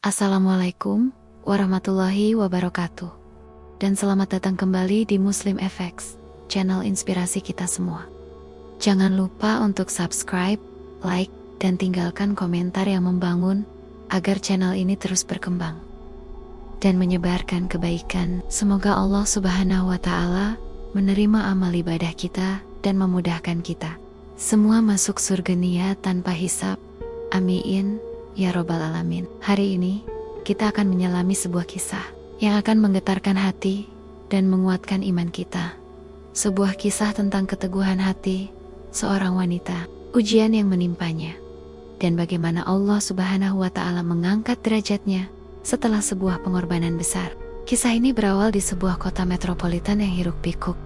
Assalamualaikum warahmatullahi wabarakatuh. Dan selamat datang kembali di Muslim FX, channel inspirasi kita semua. Jangan lupa untuk subscribe, like, dan tinggalkan komentar yang membangun agar channel ini terus berkembang dan menyebarkan kebaikan. Semoga Allah Subhanahu wa Ta'ala menerima amal ibadah kita dan memudahkan kita semua masuk surga nia tanpa hisab. Amin ya robbal alamin. Hari ini kita akan menyelami sebuah kisah yang akan menggetarkan hati dan menguatkan iman kita. Sebuah kisah tentang keteguhan hati seorang wanita, ujian yang menimpanya, dan bagaimana Allah Subhanahu wa Ta'ala mengangkat derajatnya setelah sebuah pengorbanan besar. Kisah ini berawal di sebuah kota metropolitan yang hiruk-pikuk,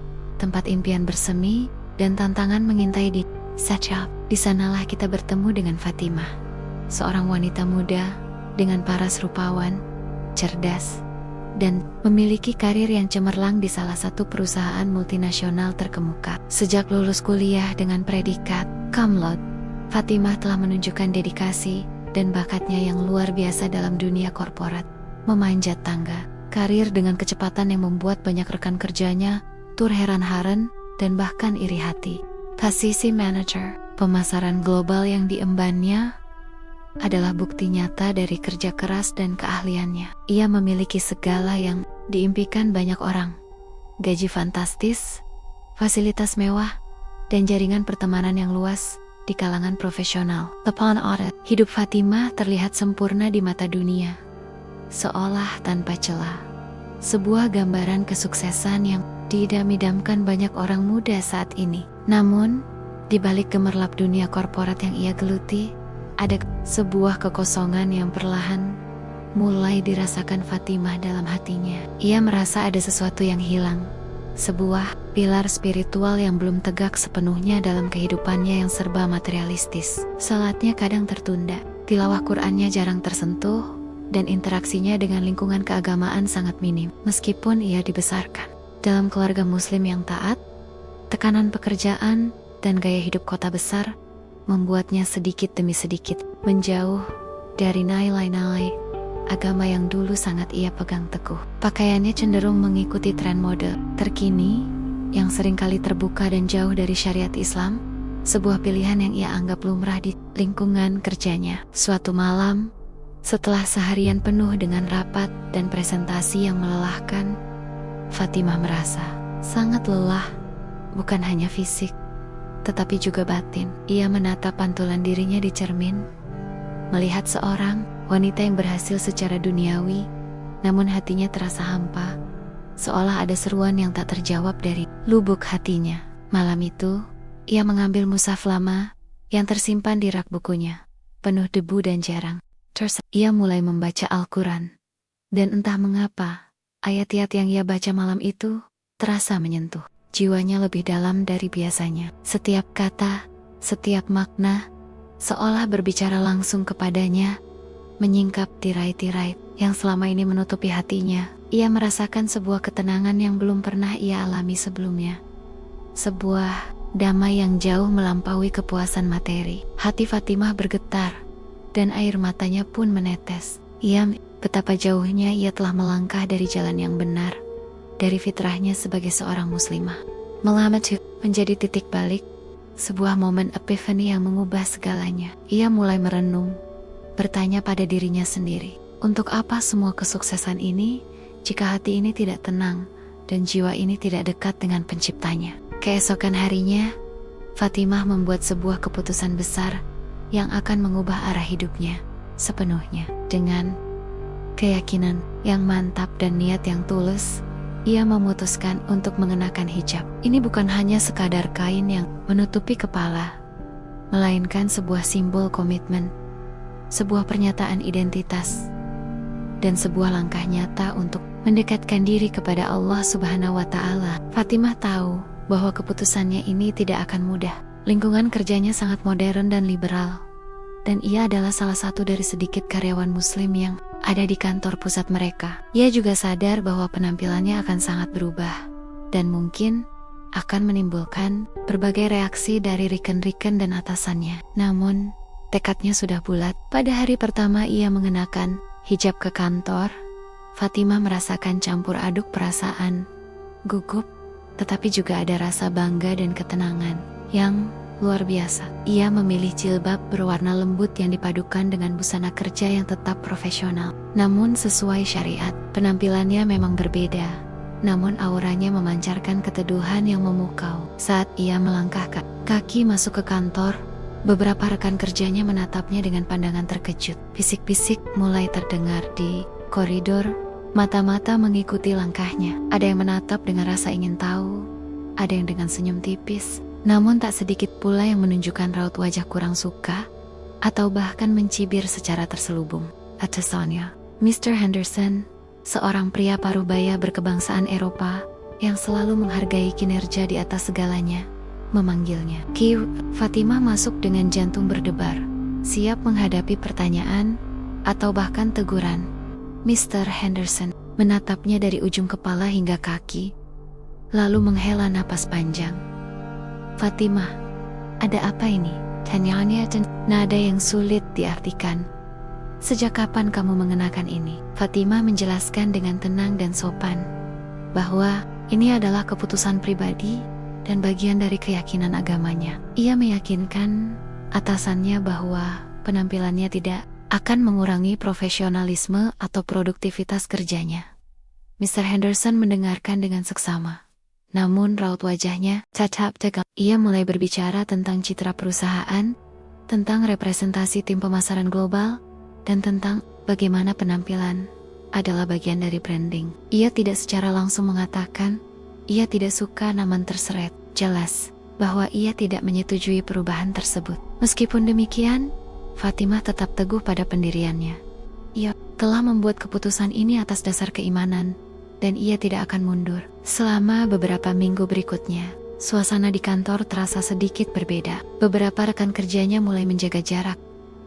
tempat impian bersemi dan tantangan mengintai di Sajab. Di sanalah kita bertemu dengan Fatimah, seorang wanita muda dengan paras rupawan, cerdas, dan memiliki karir yang cemerlang di salah satu perusahaan multinasional terkemuka. Sejak lulus kuliah dengan predikat cum laude, Fatimah telah menunjukkan dedikasi dan bakatnya yang luar biasa dalam dunia korporat. Memanjat tangga karir dengan kecepatan yang membuat banyak rekan kerjanya terheran-heran dan bahkan iri hati. Posisi manajer pemasaran global yang diembannya adalah bukti nyata dari kerja keras dan keahliannya. Ia memiliki segala yang diimpikan banyak orang: gaji fantastis, fasilitas mewah, dan jaringan pertemanan yang luas di kalangan profesional. Upon audit, hidup Fatimah terlihat sempurna di mata dunia, seolah tanpa celah. Sebuah gambaran kesuksesan yang diidam-idamkan banyak orang muda saat ini. Namun, di balik gemerlap dunia korporat yang ia geluti, ada sebuah kekosongan yang perlahan mulai dirasakan Fatimah dalam hatinya. Ia merasa ada sesuatu yang hilang, sebuah pilar spiritual yang belum tegak sepenuhnya dalam kehidupannya yang serba materialistis. Salatnya kadang tertunda, tilawah Qur'annya jarang tersentuh, dan interaksinya dengan lingkungan keagamaan sangat minim. Meskipun ia dibesarkan dalam keluarga muslim yang taat, tekanan pekerjaan dan gaya hidup kota besar membuatnya sedikit demi sedikit menjauh dari nilai-nilai agama yang dulu sangat ia pegang teguh. Pakaiannya cenderung mengikuti tren mode terkini yang seringkali terbuka dan jauh dari syariat Islam, sebuah pilihan yang ia anggap lumrah di lingkungan kerjanya. Suatu malam, setelah seharian penuh dengan rapat dan presentasi yang melelahkan, Fatimah merasa sangat lelah, bukan hanya fisik, tetapi juga batin. Ia menatap pantulan dirinya di cermin, melihat seorang wanita yang berhasil secara duniawi, namun hatinya terasa hampa, seolah ada seruan yang tak terjawab dari lubuk hatinya. Malam itu, ia mengambil mushaf lama yang tersimpan di rak bukunya, penuh debu dan jarang. Terus ia mulai membaca Al-Quran, dan entah mengapa, ayat-ayat yang ia baca malam itu terasa menyentuh jiwanya lebih dalam dari biasanya. Setiap kata, setiap makna, seolah berbicara langsung kepadanya, menyingkap tirai-tirai yang selama ini menutupi hatinya. Ia merasakan sebuah ketenangan yang belum pernah ia alami sebelumnya. Sebuah damai yang jauh melampaui kepuasan materi. Hati Fatimah bergetar, dan air matanya pun menetes. Ia betapa jauhnya ia telah melangkah dari jalan yang benar, dari fitrahnya sebagai seorang muslimah. Melamat menjadi titik balik, sebuah momen epiphany yang mengubah segalanya. Ia mulai merenung, bertanya pada dirinya sendiri, untuk apa semua kesuksesan ini jika hati ini tidak tenang dan jiwa ini tidak dekat dengan penciptanya. Keesokan harinya, Fatimah membuat sebuah keputusan besar yang akan mengubah arah hidupnya sepenuhnya. Dengan keyakinan yang mantap dan niat yang tulus, ia memutuskan untuk mengenakan hijab. Ini bukan hanya sekadar kain yang menutupi kepala, melainkan sebuah simbol komitmen, sebuah pernyataan identitas, dan sebuah langkah nyata untuk mendekatkan diri kepada Allah Subhanahu wa Ta'ala. Fatimah tahu bahwa keputusannya ini tidak akan mudah. Lingkungan kerjanya sangat modern dan liberal, dan ia adalah salah satu dari sedikit karyawan muslim yang ada di kantor pusat mereka. Ia juga sadar bahwa penampilannya akan sangat berubah, dan mungkin akan menimbulkan berbagai reaksi dari rekan-rekan dan atasannya. Namun, tekadnya sudah bulat. Pada hari pertama ia mengenakan hijab ke kantor, Fatimah merasakan campur aduk perasaan, gugup, tetapi juga ada rasa bangga dan ketenangan yang luar biasa. Ia memilih jilbab berwarna lembut yang dipadukan dengan busana kerja yang tetap profesional. Namun sesuai syariat, penampilannya memang berbeda. Namun auranya memancarkan keteduhan yang memukau. Saat ia melangkah kaki masuk ke kantor, beberapa rekan kerjanya menatapnya dengan pandangan terkejut. Bisik-bisik mulai terdengar di koridor, mata-mata mengikuti langkahnya. Ada yang menatap dengan rasa ingin tahu, ada yang dengan senyum tipis. Namun tak sedikit pula yang menunjukkan raut wajah kurang suka, atau bahkan mencibir secara terselubung. Atasannya, Mr. Henderson, seorang pria parubaya berkebangsaan Eropa, yang selalu menghargai kinerja di atas segalanya, memanggilnya. Fatimah masuk dengan jantung berdebar, siap menghadapi pertanyaan, atau bahkan teguran. Mr. Henderson menatapnya dari ujung kepala hingga kaki, lalu menghela napas panjang. Fatimah, ada apa ini? Tanyanya dan nada yang sulit diartikan. Sejak kapan kamu mengenakan ini? Fatimah menjelaskan dengan tenang dan sopan, bahwa ini adalah keputusan pribadi dan bagian dari keyakinan agamanya. Ia meyakinkan atasannya bahwa penampilannya tidak akan mengurangi profesionalisme atau produktivitas kerjanya. Mr. Henderson mendengarkan dengan seksama. Namun raut wajahnya tetap tegang. Ia mulai berbicara tentang citra perusahaan, tentang representasi tim pemasaran global, dan tentang bagaimana penampilan adalah bagian dari branding. Ia tidak secara langsung mengatakan, ia tidak suka nama terseret. Jelas bahwa ia tidak menyetujui perubahan tersebut. Meskipun demikian, Fatimah tetap teguh pada pendiriannya. Ia telah membuat keputusan ini atas dasar keimanan, dan ia tidak akan mundur. Selama beberapa minggu berikutnya, suasana di kantor terasa sedikit berbeda. Beberapa rekan kerjanya mulai menjaga jarak.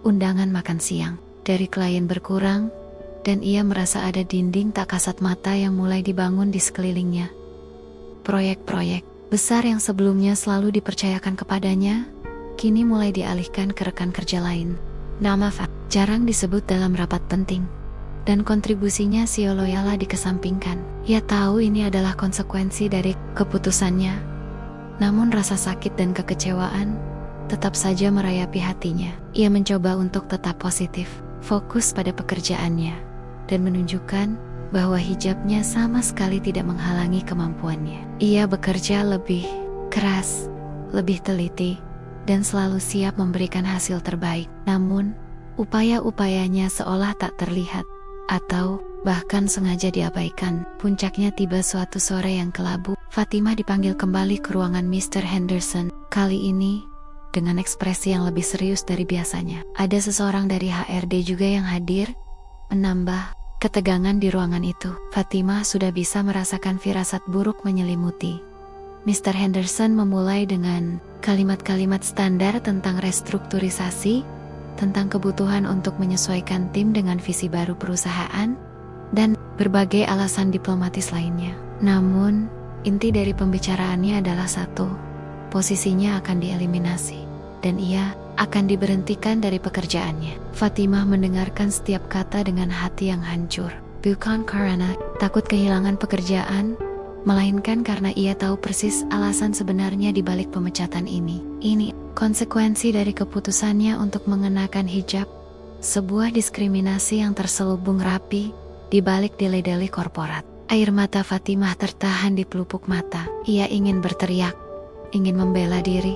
Undangan makan siang dari klien berkurang, dan ia merasa ada dinding tak kasat mata yang mulai dibangun di sekelilingnya. Proyek-proyek besar yang sebelumnya selalu dipercayakan kepadanya, kini mulai dialihkan ke rekan kerja lain. Nama jarang disebut dalam rapat penting, dan kontribusinya sia-sia dikesampingkan. Ia tahu ini adalah konsekuensi dari keputusannya. Namun rasa sakit dan kekecewaan tetap saja merayapi hatinya. Ia mencoba untuk tetap positif, fokus pada pekerjaannya, dan menunjukkan bahwa hijabnya sama sekali tidak menghalangi kemampuannya. Ia bekerja lebih keras, lebih teliti, dan selalu siap memberikan hasil terbaik. Namun, upaya-upayanya seolah tak terlihat, atau bahkan sengaja diabaikan. Puncaknya tiba suatu sore yang kelabu. Fatimah dipanggil kembali ke ruangan Mr. Henderson. Kali ini, dengan ekspresi yang lebih serius dari biasanya. Ada seseorang dari HRD juga yang hadir, menambah ketegangan di ruangan itu. Fatimah sudah bisa merasakan firasat buruk menyelimuti. Mr. Henderson memulai dengan kalimat-kalimat standar tentang restrukturisasi, tentang kebutuhan untuk menyesuaikan tim dengan visi baru perusahaan, dan berbagai alasan diplomatis lainnya. Namun, inti dari pembicaraannya adalah satu, posisinya akan dieliminasi, dan ia akan diberhentikan dari pekerjaannya. Fatimah mendengarkan setiap kata dengan hati yang hancur. Bukan karena takut kehilangan pekerjaan, melainkan karena ia tahu persis alasan sebenarnya di balik pemecatan ini. Ini konsekuensi dari keputusannya untuk mengenakan hijab, sebuah diskriminasi yang terselubung rapi di balik delay-delay korporat. Air mata Fatimah tertahan di pelupuk mata. Ia ingin berteriak, ingin membela diri,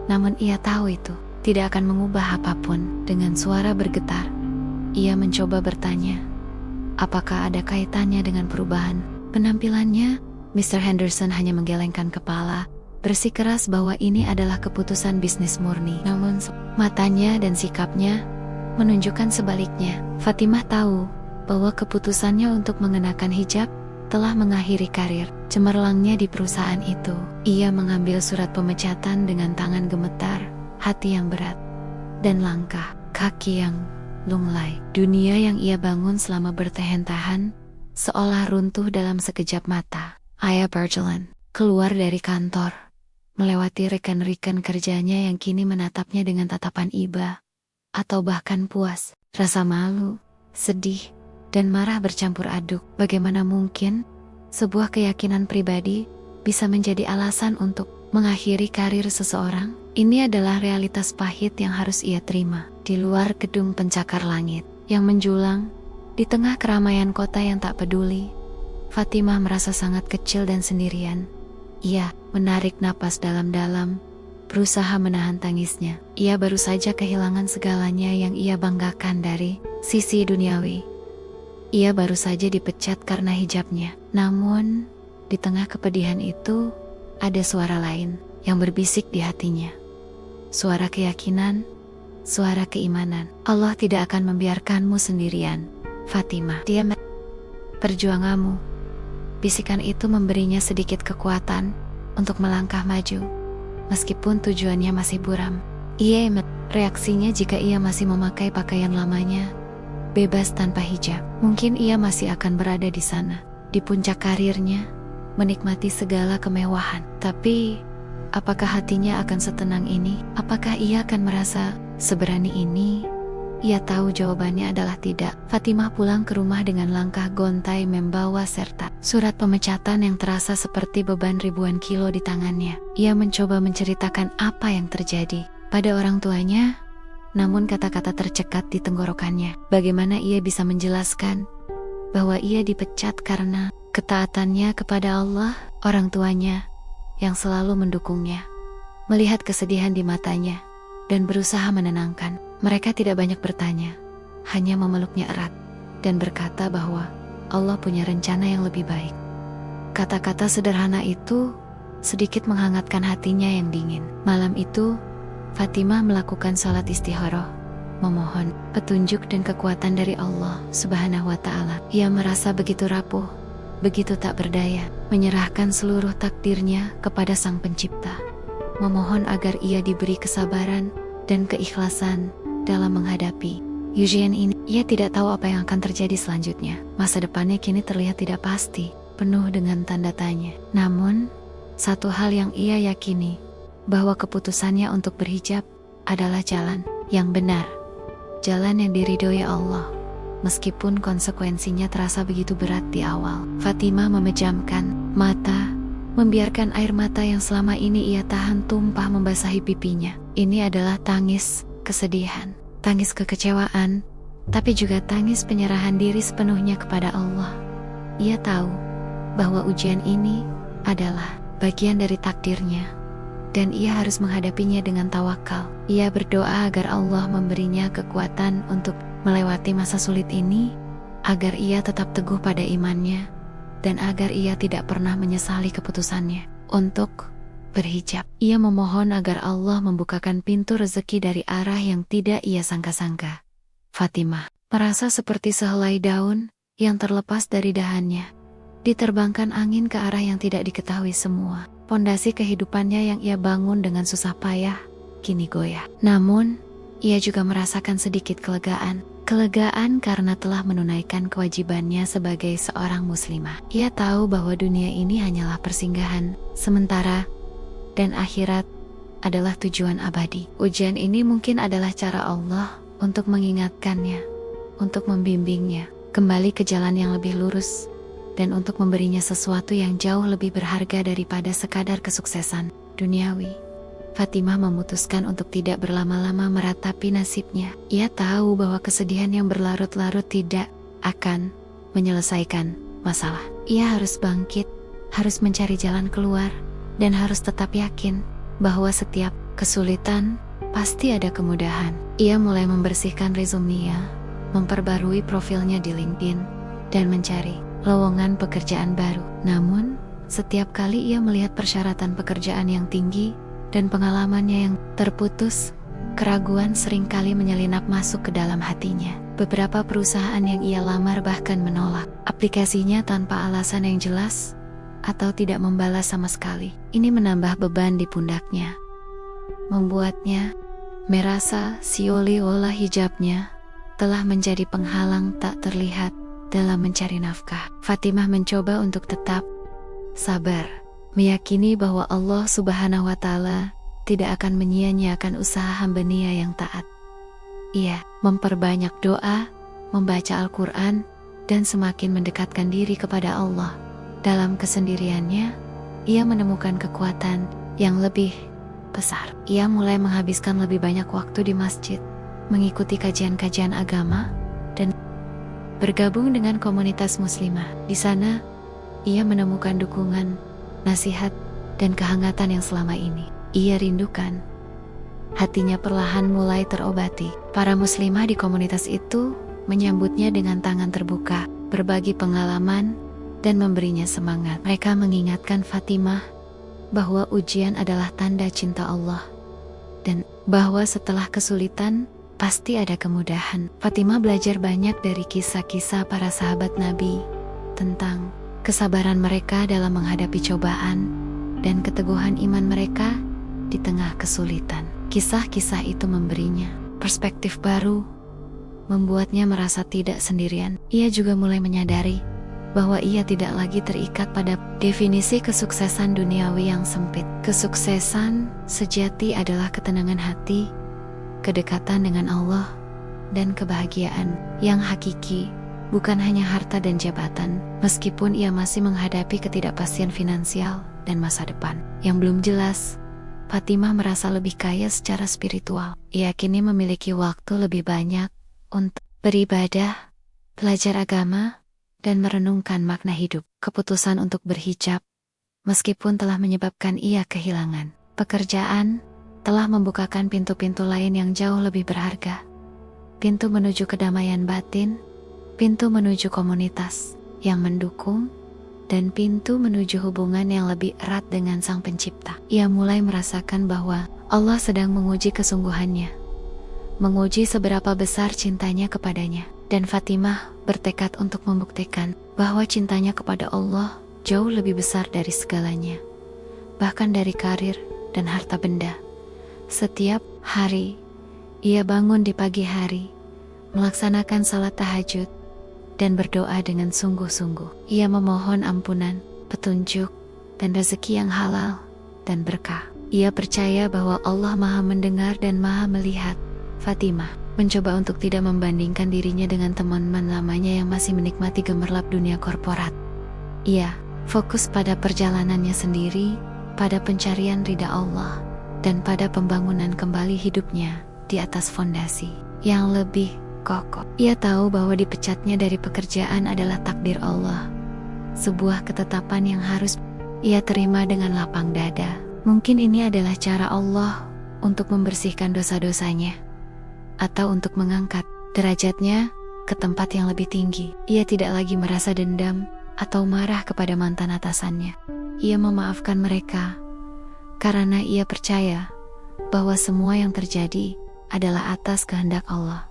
namun ia tahu itu tidak akan mengubah apapun. Dengan suara bergetar, ia mencoba bertanya, apakah ada kaitannya dengan perubahan penampilannya? Mr. Henderson hanya menggelengkan kepala, bersikeras bahwa ini adalah keputusan bisnis murni. Namun matanya dan sikapnya menunjukkan sebaliknya. Fatimah tahu bahwa keputusannya untuk mengenakan hijab telah mengakhiri karir cemerlangnya di perusahaan itu. Ia mengambil surat pemecatan dengan tangan gemetar, hati yang berat, dan langkah kaki yang lunglai. Dunia yang ia bangun selama bertahan-tahan seolah runtuh dalam sekejap mata. Ia berjalan keluar dari kantor, melewati rekan-rekan kerjanya yang kini menatapnya dengan tatapan iba, atau bahkan puas. Rasa malu, sedih, dan marah bercampur aduk. Bagaimana mungkin sebuah keyakinan pribadi bisa menjadi alasan untuk mengakhiri karir seseorang? Ini adalah realitas pahit yang harus ia terima. Di luar gedung pencakar langit yang menjulang, di tengah keramaian kota yang tak peduli, Fatimah merasa sangat kecil dan sendirian. Ia menarik napas dalam-dalam, berusaha menahan tangisnya. Ia baru saja kehilangan segalanya yang ia banggakan dari sisi duniawi. Ia baru saja dipecat karena hijabnya. Namun, di tengah kepedihan itu, ada suara lain yang berbisik di hatinya. Suara keyakinan, suara keimanan. Allah tidak akan membiarkanmu sendirian, Fatimah. Dia perjuanganmu. Bisikan itu memberinya sedikit kekuatan untuk melangkah maju, meskipun tujuannya masih buram. Reaksinya jika ia masih memakai pakaian lamanya, bebas tanpa hijab. Mungkin ia masih akan berada di sana, di puncak karirnya, menikmati segala kemewahan. Tapi, apakah hatinya akan setenang ini? Apakah ia akan merasa seberani ini? Ia tahu jawabannya adalah tidak. Fatimah pulang ke rumah dengan langkah gontai membawa serta surat pemecatan yang terasa seperti beban ribuan kilo di tangannya. Ia mencoba menceritakan apa yang terjadi pada orang tuanya, namun kata-kata tercekat di tenggorokannya. Bagaimana ia bisa menjelaskan bahwa ia dipecat karena ketaatannya kepada Allah, orang tuanya yang selalu mendukungnya. Melihat kesedihan di matanya dan berusaha menenangkan, mereka tidak banyak bertanya, hanya memeluknya erat dan berkata bahwa Allah punya rencana yang lebih baik. Kata-kata sederhana itu sedikit menghangatkan hatinya yang dingin. Malam itu, Fatimah melakukan salat istikharah, memohon petunjuk dan kekuatan dari Allah Subhanahu wa Ta'ala. Ia merasa begitu rapuh, begitu tak berdaya, menyerahkan seluruh takdirnya kepada Sang Pencipta, memohon agar ia diberi kesabaran dan keikhlasan dalam menghadapi ujian ini. Ia tidak tahu apa yang akan terjadi selanjutnya. Masa depannya kini terlihat tidak pasti, penuh dengan tanda tanya. Namun, satu hal yang ia yakini, bahwa keputusannya untuk berhijab adalah jalan yang benar, jalan yang diridhoi Allah, meskipun konsekuensinya terasa begitu berat di awal. Fatimah memejamkan mata, membiarkan air mata yang selama ini ia tahan tumpah membasahi pipinya. Ini adalah tangis kesedihan, tangis kekecewaan, tapi juga tangis penyerahan diri sepenuhnya kepada Allah. Ia tahu bahwa ujian ini adalah bagian dari takdirnya, dan ia harus menghadapinya dengan tawakal. Ia berdoa agar Allah memberinya kekuatan untuk melewati masa sulit ini, agar ia tetap teguh pada imannya, dan agar ia tidak pernah menyesali keputusannya untuk berhijab. Ia memohon agar Allah membukakan pintu rezeki dari arah yang tidak ia sangka-sangka. Fatimah merasa seperti sehelai daun yang terlepas dari dahannya, diterbangkan angin ke arah yang tidak diketahui semua. Pondasi kehidupannya yang ia bangun dengan susah payah kini goyah. Namun, ia juga merasakan sedikit kelegaan. Kelegaan karena telah menunaikan kewajibannya sebagai seorang muslimah. Ia tahu bahwa dunia ini hanyalah persinggahan sementara, dan akhirat adalah tujuan abadi. Ujian ini mungkin adalah cara Allah untuk mengingatkannya, untuk membimbingnya kembali ke jalan yang lebih lurus, dan untuk memberinya sesuatu yang jauh lebih berharga daripada sekadar kesuksesan duniawi. Fatimah memutuskan untuk tidak berlama-lama meratapi nasibnya. Ia tahu bahwa kesedihan yang berlarut-larut tidak akan menyelesaikan masalah. Ia harus bangkit, harus mencari jalan keluar, dan harus tetap yakin bahwa setiap kesulitan pasti ada kemudahan. Ia mulai membersihkan resumenya, memperbarui profilnya di LinkedIn, dan mencari lowongan pekerjaan baru. Namun, setiap kali ia melihat persyaratan pekerjaan yang tinggi dan pengalamannya yang terputus, keraguan seringkali menyelinap masuk ke dalam hatinya. Beberapa perusahaan yang ia lamar bahkan menolak aplikasinya tanpa alasan yang jelas, atau tidak membalas sama sekali. Ini menambah beban di pundaknya, membuatnya merasa seolah-olah hijabnya telah menjadi penghalang tak terlihat dalam mencari nafkah. Fatimah mencoba untuk tetap sabar, meyakini bahwa Allah Subhanahu wa Ta'ala tidak akan menyia-nyiakan usaha hamba-Nya yang taat. Ia memperbanyak doa, membaca Al-Quran, dan semakin mendekatkan diri kepada Allah. Dalam kesendiriannya, ia menemukan kekuatan yang lebih besar. Ia mulai menghabiskan lebih banyak waktu di masjid, mengikuti kajian-kajian agama, dan bergabung dengan komunitas muslimah. Di sana, ia menemukan dukungan, nasihat, dan kehangatan yang selama ini ia rindukan. Hatinya perlahan mulai terobati. Para muslimah di komunitas itu menyambutnya dengan tangan terbuka, berbagi pengalaman, dan memberinya semangat. Mereka mengingatkan Fatimah bahwa ujian adalah tanda cinta Allah, dan bahwa setelah kesulitan, pasti ada kemudahan. Fatimah belajar banyak dari kisah-kisah para sahabat Nabi tentang kesabaran mereka dalam menghadapi cobaan dan keteguhan iman mereka di tengah kesulitan. Kisah-kisah itu memberinya perspektif baru, membuatnya merasa tidak sendirian. Ia juga mulai menyadari bahwa ia tidak lagi terikat pada definisi kesuksesan duniawi yang sempit. Kesuksesan sejati adalah ketenangan hati, kedekatan dengan Allah, dan kebahagiaan yang hakiki, bukan hanya harta dan jabatan. Meskipun ia masih menghadapi ketidakpastian finansial dan masa depan yang belum jelas, Fatimah merasa lebih kaya secara spiritual. Ia kini memiliki waktu lebih banyak untuk beribadah, belajar agama, dan merenungkan makna hidup. Keputusan untuk berhijab, meskipun telah menyebabkan ia kehilangan pekerjaan, telah membukakan pintu-pintu lain yang jauh lebih berharga. Pintu menuju kedamaian batin, pintu menuju komunitas yang mendukung, dan pintu menuju hubungan yang lebih erat dengan Sang Pencipta. Ia mulai merasakan bahwa Allah sedang menguji kesungguhannya, menguji seberapa besar cintanya kepadanya. Dan Fatimah bertekad untuk membuktikan bahwa cintanya kepada Allah jauh lebih besar dari segalanya, bahkan dari karir dan harta benda. Setiap hari, ia bangun di pagi hari, melaksanakan salat tahajud, dan berdoa dengan sungguh-sungguh. Ia memohon ampunan, petunjuk, dan rezeki yang halal dan berkah. Ia percaya bahwa Allah Maha Mendengar dan Maha Melihat. Fatimah mencoba untuk tidak membandingkan dirinya dengan teman-teman lamanya yang masih menikmati gemerlap dunia korporat. Ia fokus pada perjalanannya sendiri, pada pencarian ridha Allah, dan pada pembangunan kembali hidupnya di atas fondasi yang lebih kokoh. Ia tahu bahwa dipecatnya dari pekerjaan adalah takdir Allah, sebuah ketetapan yang harus ia terima dengan lapang dada. Mungkin ini adalah cara Allah untuk membersihkan dosa-dosanya, atau untuk mengangkat derajatnya ke tempat yang lebih tinggi. Ia tidak lagi merasa dendam atau marah kepada mantan atasannya. Ia memaafkan mereka karena ia percaya bahwa semua yang terjadi adalah atas kehendak Allah.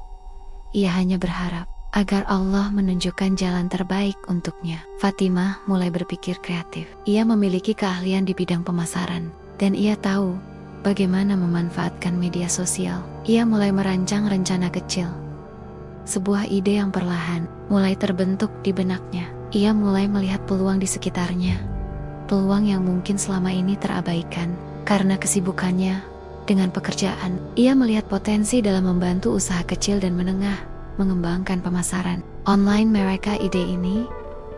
Ia hanya berharap agar Allah menunjukkan jalan terbaik untuknya. Fatimah mulai berpikir kreatif. Ia memiliki keahlian di bidang pemasaran, dan ia tahu bagaimana memanfaatkan media sosial. Ia mulai merancang rencana kecil. Sebuah ide yang perlahan mulai terbentuk di benaknya. Ia mulai melihat peluang di sekitarnya, peluang yang mungkin selama ini terabaikan karena kesibukannya dengan pekerjaan. Ia melihat potensi dalam membantu usaha kecil dan menengah mengembangkan pemasaran online mereka. Ide ini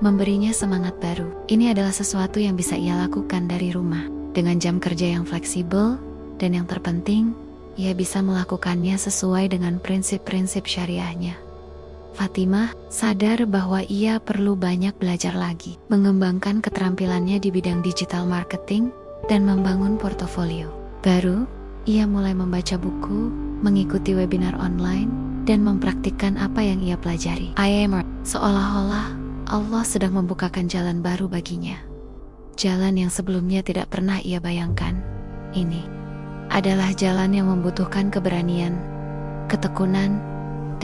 memberinya semangat baru. Ini adalah sesuatu yang bisa ia lakukan dari rumah dengan jam kerja yang fleksibel, dan yang terpenting, ia bisa melakukannya sesuai dengan prinsip-prinsip syariahnya. Fatimah sadar bahwa ia perlu banyak belajar lagi, mengembangkan keterampilannya di bidang digital marketing, dan membangun portofolio baru. Ia mulai membaca buku, mengikuti webinar online, dan mempraktikkan apa yang ia pelajari. Seolah-olah Allah sedang membukakan jalan baru baginya, jalan yang sebelumnya tidak pernah ia bayangkan. Ini adalah jalan yang membutuhkan keberanian, ketekunan,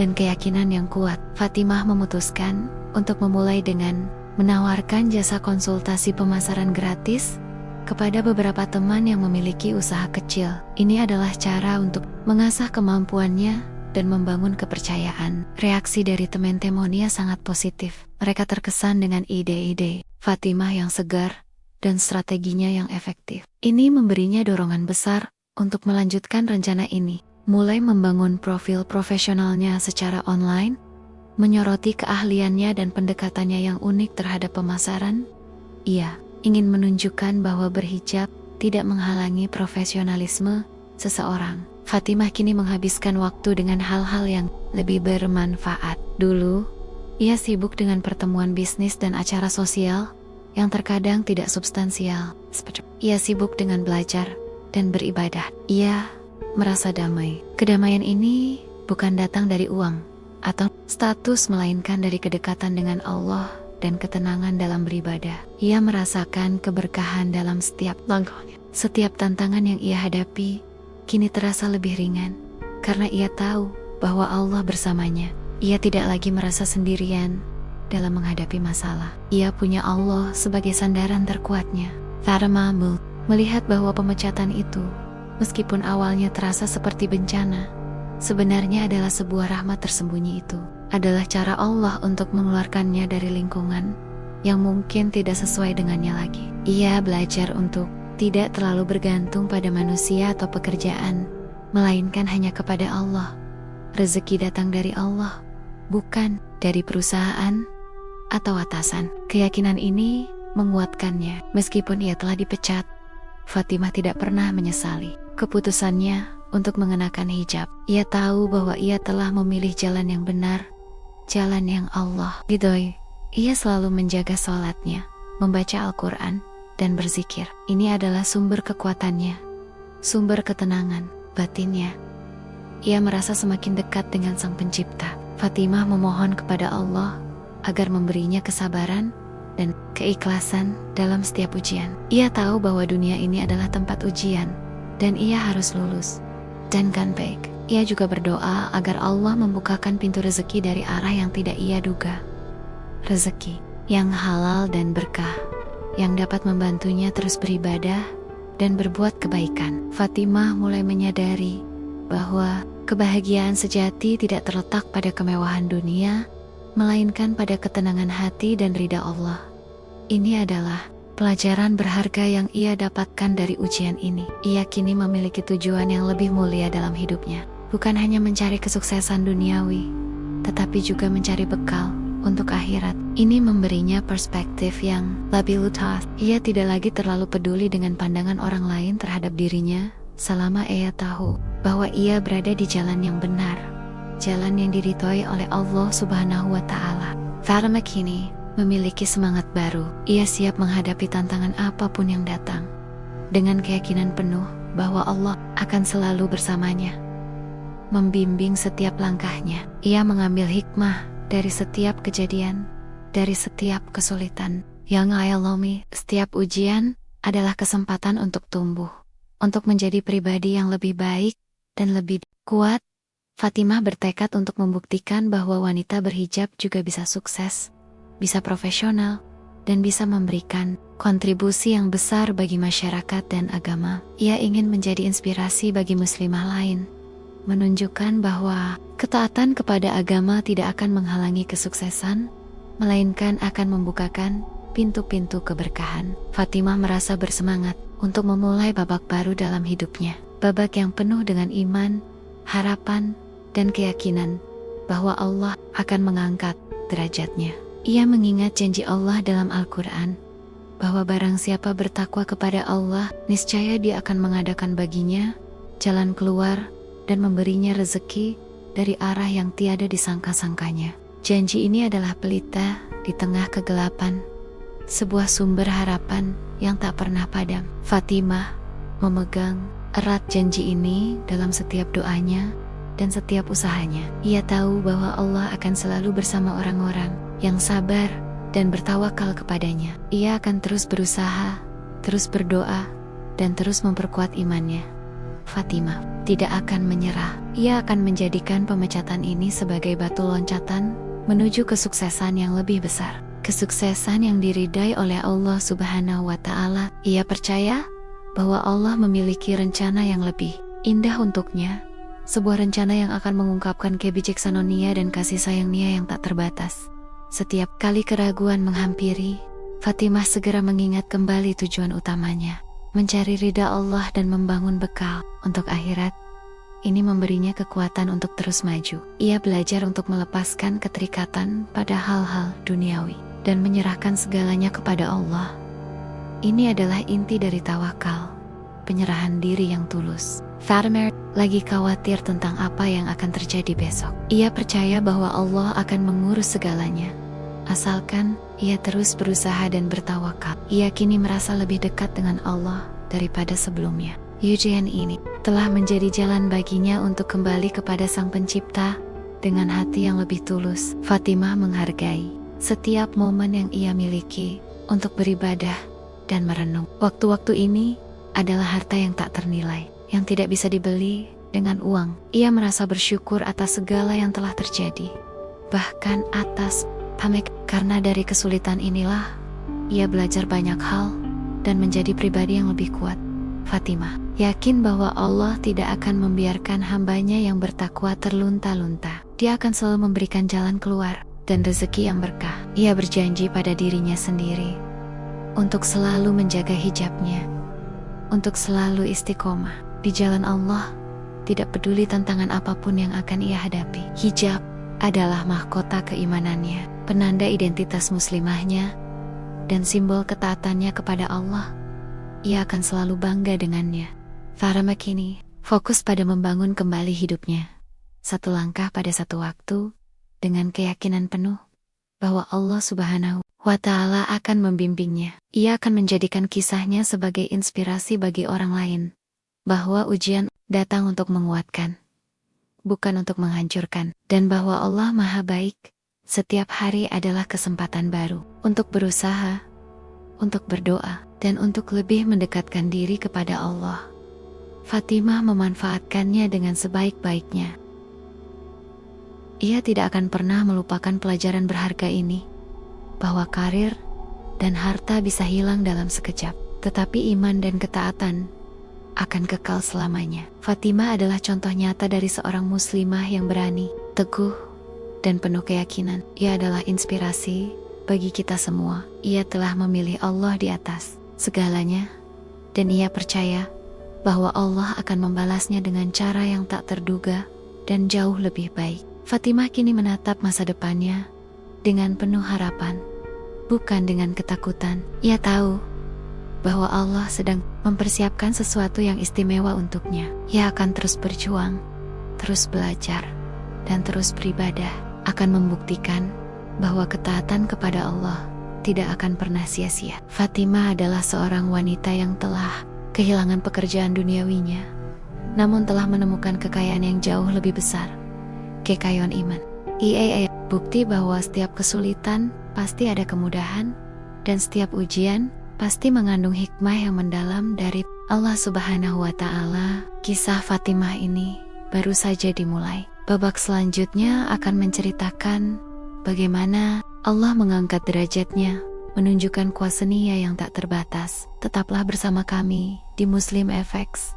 dan keyakinan yang kuat. Fatimah memutuskan untuk memulai dengan menawarkan jasa konsultasi pemasaran gratis kepada beberapa teman yang memiliki usaha kecil. Ini adalah cara untuk mengasah kemampuannya dan membangun kepercayaan. Reaksi dari teman-temannya sangat positif. Mereka terkesan dengan ide-ide Fatimah yang segar dan strateginya yang efektif. Ini memberinya dorongan besar untuk melanjutkan rencana ini. Mulai membangun profil profesionalnya secara online, Menyoroti keahliannya dan pendekatannya yang unik terhadap pemasaran, ia ingin menunjukkan bahwa berhijab tidak menghalangi profesionalisme seseorang. Fatimah kini menghabiskan waktu dengan hal-hal yang lebih bermanfaat. Dulu, ia sibuk dengan pertemuan bisnis dan acara sosial yang terkadang tidak substansial. Ia sibuk dengan belajar dan beribadah. Ia merasa damai. Kedamaian ini bukan datang dari uang atau status, melainkan dari kedekatan dengan Allah dan ketenangan dalam beribadah. Ia merasakan keberkahan dalam setiap langkahnya. Setiap tantangan yang ia hadapi kini terasa lebih ringan karena ia tahu bahwa Allah bersamanya. Ia tidak lagi merasa sendirian dalam menghadapi masalah. Ia punya Allah sebagai sandaran terkuatnya. Fatimah melihat bahwa pemecatan itu, meskipun awalnya terasa seperti bencana, sebenarnya adalah sebuah rahmat tersembunyi. Itu adalah cara Allah untuk mengeluarkannya dari lingkungan yang mungkin tidak sesuai dengannya lagi. Ia belajar untuk tidak terlalu bergantung pada manusia atau pekerjaan, melainkan hanya kepada Allah. Rezeki datang dari Allah, bukan dari perusahaan atau atasan. Keyakinan ini menguatkannya. Meskipun ia telah dipecat, Fatimah tidak pernah menyesali keputusannya untuk mengenakan hijab. Ia tahu bahwa ia telah memilih jalan yang benar, jalan yang Allah ridhoi. Ia selalu menjaga sholatnya, membaca Al-Quran, dan berzikir. Ini adalah sumber kekuatannya, sumber ketenangan batinnya. Ia merasa semakin dekat dengan Sang Pencipta. Fatimah memohon kepada Allah agar memberinya kesabaran dan keikhlasan dalam setiap ujian. Ia tahu bahwa dunia ini adalah tempat ujian, dan ia harus lulus dan baik. Ia juga berdoa agar Allah membukakan pintu rezeki dari arah yang tidak ia duga. Rezeki yang halal dan berkah, yang dapat membantunya terus beribadah dan berbuat kebaikan. Fatimah mulai menyadari bahwa kebahagiaan sejati tidak terletak pada kemewahan dunia, melainkan pada ketenangan hati dan ridha Allah. Ini adalah pelajaran berharga yang ia dapatkan dari ujian ini. Ia kini memiliki tujuan yang lebih mulia dalam hidupnya. Bukan hanya mencari kesuksesan duniawi, tetapi juga mencari bekal untuk akhirat. Ini memberinya perspektif yang lebih luas. Ia tidak lagi terlalu peduli dengan pandangan orang lain terhadap dirinya, selama ia tahu bahwa ia berada di jalan yang benar, jalan yang diridhoi oleh Allah Subhanahu wa Ta'ala. Fatimah kini memiliki semangat baru. Ia siap menghadapi tantangan apapun yang datang dengan keyakinan penuh bahwa Allah akan selalu bersamanya, membimbing setiap langkahnya. Ia mengambil hikmah dari setiap kejadian, dari setiap kesulitan yang ia alami. Setiap ujian adalah kesempatan untuk tumbuh, untuk menjadi pribadi yang lebih baik dan lebih kuat. Fatimah bertekad untuk membuktikan bahwa wanita berhijab juga bisa sukses, bisa profesional, dan bisa memberikan kontribusi yang besar bagi masyarakat dan agama. Ia ingin menjadi inspirasi bagi muslimah lain, menunjukkan bahwa ketaatan kepada agama tidak akan menghalangi kesuksesan, melainkan akan membukakan pintu-pintu keberkahan. Fatimah merasa bersemangat untuk memulai babak baru dalam hidupnya, babak yang penuh dengan iman, harapan, dan keyakinan bahwa Allah akan mengangkat derajatnya. Ia mengingat janji Allah dalam Al-Quran, bahwa barang siapa bertakwa kepada Allah, niscaya Dia akan mengadakan baginya jalan keluar dan memberinya rezeki dari arah yang tiada disangka-sangkanya. Janji ini adalah pelita di tengah kegelapan, sebuah sumber harapan yang tak pernah padam. Fatimah memegang erat janji ini dalam setiap doanya dan setiap usahanya. Ia tahu bahwa Allah akan selalu bersama orang-orang yang sabar dan bertawakal kepadanya. Ia akan terus berusaha, terus berdoa, dan terus memperkuat imannya. Fatimah tidak akan menyerah. Ia akan menjadikan pemecatan ini sebagai batu loncatan menuju kesuksesan yang lebih besar, kesuksesan yang diridai oleh Allah Subhanahu wa Ta'ala. Ia percaya bahwa Allah memiliki rencana yang lebih indah untuknya, sebuah rencana yang akan mengungkapkan kebijaksanaan dan kasih sayangnya yang tak terbatas. Setiap kali keraguan menghampiri, Fatimah segera mengingat kembali tujuan utamanya, mencari ridha Allah dan membangun bekal untuk akhirat. ini memberinya kekuatan untuk terus maju. Ia belajar untuk melepaskan keterikatan pada hal-hal duniawi dan menyerahkan segalanya kepada Allah. Ini adalah inti dari tawakal, penyerahan diri yang tulus. Fatimah lagi khawatir tentang apa yang akan terjadi besok. Ia percaya bahwa Allah akan mengurus segalanya, asalkan ia terus berusaha dan bertawakal. Ia kini merasa lebih dekat dengan Allah daripada sebelumnya. Ujian ini telah menjadi jalan baginya untuk kembali kepada Sang Pencipta dengan hati yang lebih tulus. Fatimah menghargai setiap momen yang ia miliki untuk beribadah dan merenung. Waktu-waktu ini adalah harta yang tak ternilai, yang tidak bisa dibeli dengan uang. Ia merasa bersyukur atas segala yang telah terjadi, bahkan atas pamek. Karena dari kesulitan inilah ia belajar banyak hal dan menjadi pribadi yang lebih kuat. Fatimah yakin bahwa Allah tidak akan membiarkan hambanya yang bertakwa terlunta-lunta. Dia akan selalu memberikan jalan keluar dan rezeki yang berkah. Ia berjanji pada dirinya sendiri untuk selalu menjaga hijabnya, untuk selalu istiqomah di jalan Allah, tidak peduli tantangan apapun yang akan ia hadapi. Hijab adalah mahkota keimanannya, penanda identitas muslimahnya, dan simbol ketaatannya kepada Allah. Ia akan selalu bangga dengannya. Fatimah kini fokus pada membangun kembali hidupnya, satu langkah pada satu waktu, dengan keyakinan penuh bahwa Allah Subhanahu wa Ta'ala akan membimbingnya. Ia akan menjadikan kisahnya sebagai inspirasi bagi orang lain, bahwa ujian datang untuk menguatkan, bukan untuk menghancurkan, dan bahwa Allah Maha Baik. Setiap hari adalah kesempatan baru untuk berusaha, untuk berdoa, dan untuk lebih mendekatkan diri kepada Allah. Fatimah memanfaatkannya dengan sebaik-baiknya. Ia tidak akan pernah melupakan pelajaran berharga ini, bahwa karir dan harta bisa hilang dalam sekejap, tetapi iman dan ketaatan akan kekal selamanya. Fatimah adalah contoh nyata dari seorang muslimah yang berani, teguh, dan penuh keyakinan. Ia adalah inspirasi bagi kita semua. Ia telah memilih Allah di atas segalanya, dan ia percaya bahwa Allah akan membalasnya dengan cara yang tak terduga dan jauh lebih baik. Fatimah kini menatap masa depannya dengan penuh harapan, bukan dengan ketakutan. Ia tahu bahwa Allah sedang mempersiapkan sesuatu yang istimewa untuknya. Ia akan terus berjuang, terus belajar, dan terus beribadah, akan membuktikan bahwa ketaatan kepada Allah tidak akan pernah sia-sia. Fatimah adalah seorang wanita yang telah kehilangan pekerjaan duniawinya, namun telah menemukan kekayaan yang jauh lebih besar, kekayaan iman. Bukti bahwa setiap kesulitan pasti ada kemudahan, dan setiap ujian pasti mengandung hikmah yang mendalam dari Allah Subhanahu wa Ta'ala. Kisah Fatimah ini baru saja dimulai. Babak selanjutnya akan menceritakan bagaimana Allah mengangkat derajatnya, menunjukkan kuasa Nia yang tak terbatas. Tetaplah bersama kami di Muslim FX,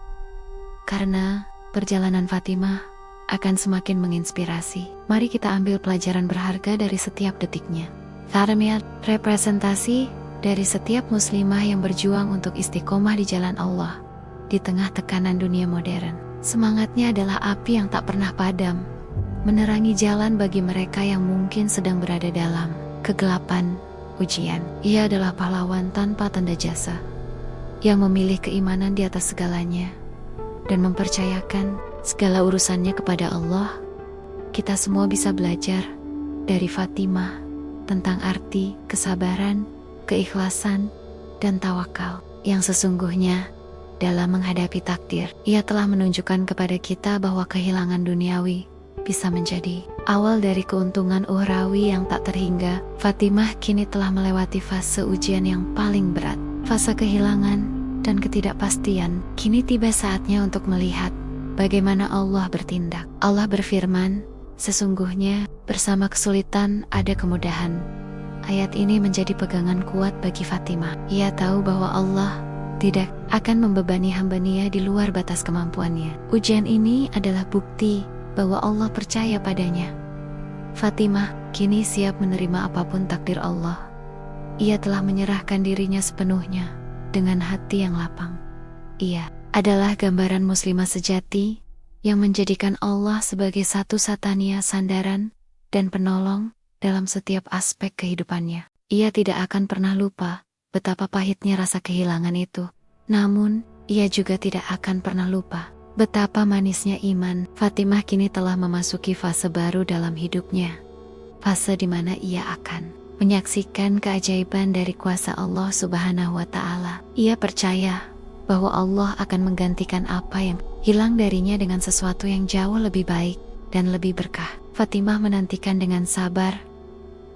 karena perjalanan Fatimah akan semakin menginspirasi. Mari kita ambil pelajaran berharga dari setiap detiknya. Fatimah representasi dari setiap muslimah yang berjuang untuk istiqomah di jalan Allah di tengah tekanan dunia modern. Semangatnya adalah api yang tak pernah padam, menerangi jalan bagi mereka yang mungkin sedang berada dalam kegelapan ujian. Ia adalah pahlawan tanpa tanda jasa, yang memilih keimanan di atas segalanya, dan mempercayakan segala urusannya kepada Allah. Kita semua bisa belajar dari Fatimah tentang arti kesabaran, keikhlasan, dan tawakal yang sesungguhnya dalam menghadapi takdir. Ia telah menunjukkan kepada kita bahwa kehilangan duniawi bisa menjadi awal dari keuntungan ukhrawi yang tak terhingga. Fatimah kini telah melewati fase ujian yang paling berat, fase kehilangan dan ketidakpastian. Kini tiba saatnya untuk melihat bagaimana Allah bertindak. Allah berfirman, sesungguhnya bersama kesulitan ada kemudahan. Ayat ini menjadi pegangan kuat bagi Fatimah. Ia tahu bahwa Allah tidak akan membebani hamba-Nya di luar batas kemampuannya. Ujian ini adalah bukti bahwa Allah percaya padanya. Fatimah kini siap menerima apapun takdir Allah. Ia telah menyerahkan dirinya sepenuhnya dengan hati yang lapang. Ia adalah gambaran muslimah sejati yang menjadikan Allah sebagai satu-satunya sandaran dan penolong dalam setiap aspek kehidupannya. Ia tidak akan pernah lupa betapa pahitnya rasa kehilangan itu. Namun, ia juga tidak akan pernah lupa betapa manisnya iman. Fatimah kini telah memasuki fase baru dalam hidupnya. Fase di mana ia akan menyaksikan keajaiban dari kuasa Allah Subhanahu wa Ta'ala. Ia percaya bahwa Allah akan menggantikan apa yang hilang darinya dengan sesuatu yang jauh lebih baik dan lebih berkah. Fatimah menantikan dengan sabar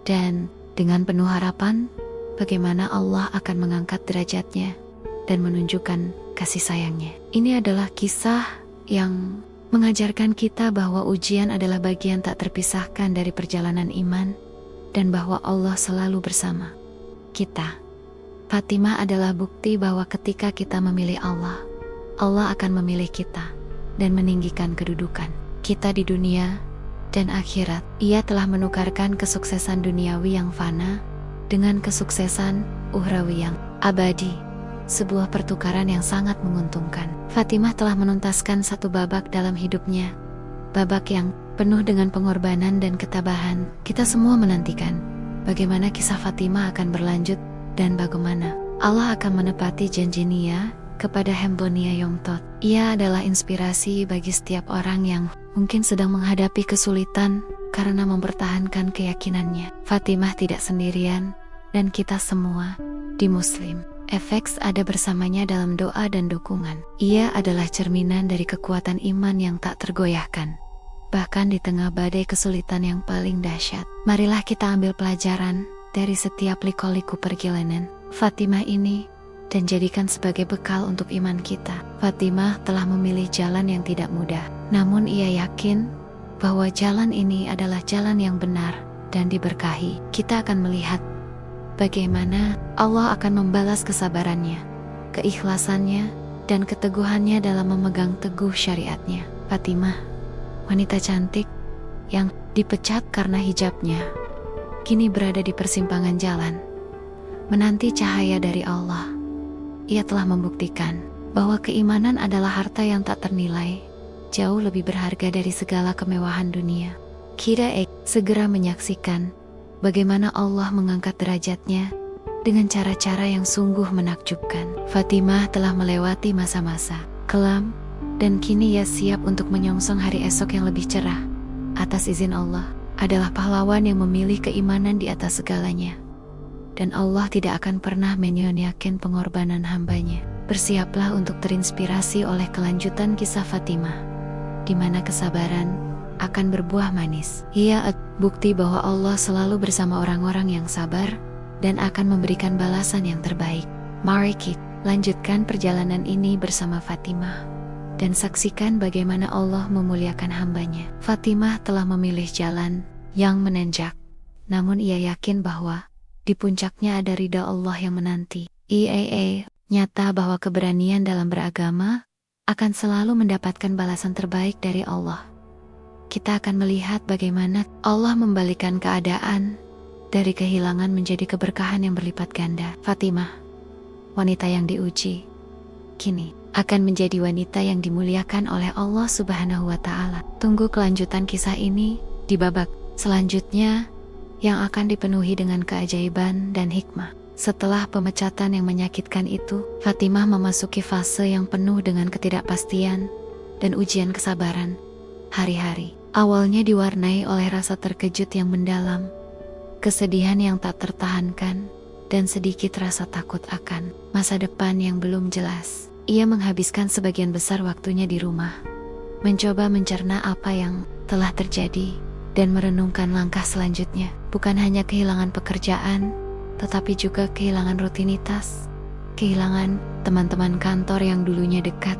dan dengan penuh harapan bagaimana Allah akan mengangkat derajatnya dan menunjukkan kasih sayangnya. Ini adalah kisah yang mengajarkan kita bahwa ujian adalah bagian tak terpisahkan dari perjalanan iman dan bahwa Allah selalu bersama kita. Fatimah adalah bukti bahwa ketika kita memilih Allah, Allah akan memilih kita dan meninggikan kedudukan kita di dunia dan akhirat. Ia telah menukarkan kesuksesan duniawi yang fana dengan kesuksesan ukhrawi yang abadi. Sebuah pertukaran yang sangat menguntungkan. Fatimah telah menuntaskan satu babak dalam hidupnya. Babak yang penuh dengan pengorbanan dan ketabahan. Kita semua menantikan bagaimana kisah Fatimah akan berlanjut dan bagaimana Allah akan menepati janjinya kepada hamba-Nya Yongtot. Ia adalah inspirasi bagi setiap orang yang mungkin sedang menghadapi kesulitan karena mempertahankan keyakinannya. Fatimah tidak sendirian dan kita semua di Muslim FX ada bersamanya dalam doa dan dukungan. Ia adalah cerminan dari kekuatan iman yang tak tergoyahkan, bahkan di tengah badai kesulitan yang paling dahsyat. Marilah kita ambil pelajaran dari setiap liku-liku perjalanan Fatimah ini dan jadikan sebagai bekal untuk iman kita. Fatimah telah memilih jalan yang tidak mudah, namun ia yakin bahwa jalan ini adalah jalan yang benar dan diberkahi. Kita akan melihat bagaimana Allah akan membalas kesabarannya, keikhlasannya, dan keteguhannya dalam memegang teguh syariatnya. Fatimah, wanita cantik yang dipecat karena hijabnya, kini berada di persimpangan jalan, menanti cahaya dari Allah. Ia telah membuktikan bahwa keimanan adalah harta yang tak ternilai, jauh lebih berharga dari segala kemewahan dunia. Kita segera menyaksikan bagaimana Allah mengangkat derajatnya dengan cara-cara yang sungguh menakjubkan. Fatimah telah melewati masa-masa kelam dan kini ia siap untuk menyongsong hari esok yang lebih cerah. Atas izin Allah, adalah pahlawan yang memilih keimanan di atas segalanya. Dan Allah tidak akan pernah menyia-nyiakan pengorbanan hambanya. Bersiaplah untuk terinspirasi oleh kelanjutan kisah Fatimah, di mana kesabaran akan berbuah manis. Ia bukti bahwa Allah selalu bersama orang-orang yang sabar dan akan memberikan balasan yang terbaik. Mari kita lanjutkan perjalanan ini bersama Fatimah dan saksikan bagaimana Allah memuliakan hambanya. Fatimah telah memilih jalan yang menanjak, namun ia yakin bahwa di puncaknya ada ridha Allah yang menanti. Nyata bahwa keberanian dalam beragama akan selalu mendapatkan balasan terbaik dari Allah. Kita akan melihat bagaimana Allah membalikan keadaan dari kehilangan menjadi keberkahan yang berlipat ganda. Fatimah, wanita yang diuji, kini akan menjadi wanita yang dimuliakan oleh Allah Subhanahu wa Ta'ala. Tunggu kelanjutan kisah ini di babak selanjutnya yang akan dipenuhi dengan keajaiban dan hikmah. Setelah pemecatan yang menyakitkan itu, Fatimah memasuki fase yang penuh dengan ketidakpastian dan ujian kesabaran. Hari-hari awalnya diwarnai oleh rasa terkejut yang mendalam, kesedihan yang tak tertahankan, dan sedikit rasa takut akan masa depan yang belum jelas. Ia menghabiskan sebagian besar waktunya di rumah, mencoba mencerna apa yang telah terjadi dan merenungkan langkah selanjutnya. Bukan hanya kehilangan pekerjaan, tetapi juga kehilangan rutinitas, kehilangan teman-teman kantor yang dulunya dekat,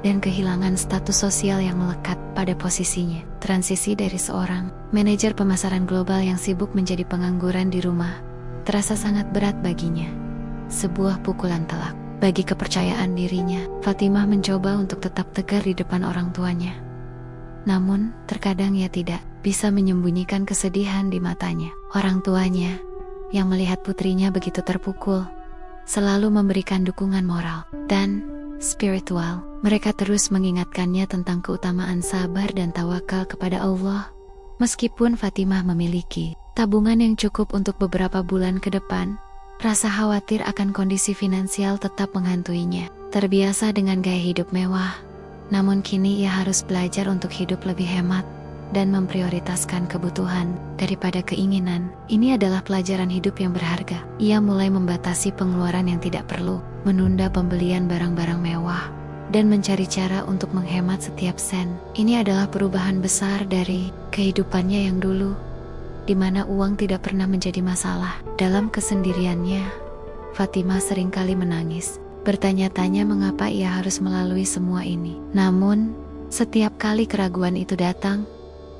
dan kehilangan status sosial yang melekat pada posisinya. Transisi dari seorang manajer pemasaran global yang sibuk menjadi pengangguran di rumah terasa sangat berat baginya. Sebuah pukulan telak bagi kepercayaan dirinya. Fatimah mencoba untuk tetap tegar di depan orang tuanya. Namun, terkadang ia tidak bisa menyembunyikan kesedihan di matanya. Orang tuanya, yang melihat putrinya begitu terpukul, selalu memberikan dukungan moral dan spiritual. Mereka terus mengingatkannya tentang keutamaan sabar dan tawakal kepada Allah. Meskipun Fatimah memiliki tabungan yang cukup untuk beberapa bulan ke depan, rasa khawatir akan kondisi finansial tetap menghantuinya. Terbiasa dengan gaya hidup mewah, namun kini ia harus belajar untuk hidup lebih hemat dan memprioritaskan kebutuhan daripada keinginan. Ini adalah pelajaran hidup yang berharga. Ia mulai membatasi pengeluaran yang tidak perlu, menunda pembelian barang-barang mewah, dan mencari cara untuk menghemat setiap sen. Ini adalah perubahan besar dari kehidupannya yang dulu, di mana uang tidak pernah menjadi masalah. Dalam kesendiriannya, Fatimah seringkali menangis, bertanya-tanya mengapa ia harus melalui semua ini. Namun, setiap kali keraguan itu datang,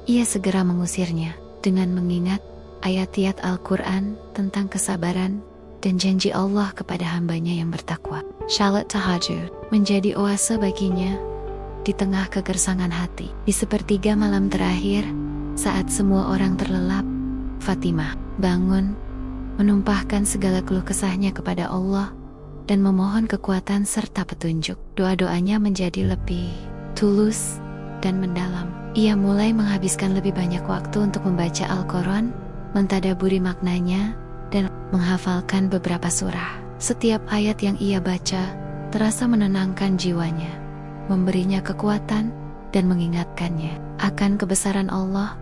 ia segera mengusirnya dengan mengingat ayat-ayat Al-Quran tentang kesabaran dan janji Allah kepada hambanya yang bertakwa. Salat tahajud menjadi oase baginya di tengah kegersangan hati. Di sepertiga malam terakhir, saat semua orang terlelap, Fatimah bangun, menumpahkan segala keluh kesahnya kepada Allah dan memohon kekuatan serta petunjuk. Doa-doanya menjadi lebih tulus dan mendalam. Ia mulai menghabiskan lebih banyak waktu untuk membaca Al-Quran, mentadaburi maknanya, dan menghafalkan beberapa surah. Setiap ayat yang ia baca terasa menenangkan jiwanya, memberinya kekuatan, dan mengingatkannya akan kebesaran Allah.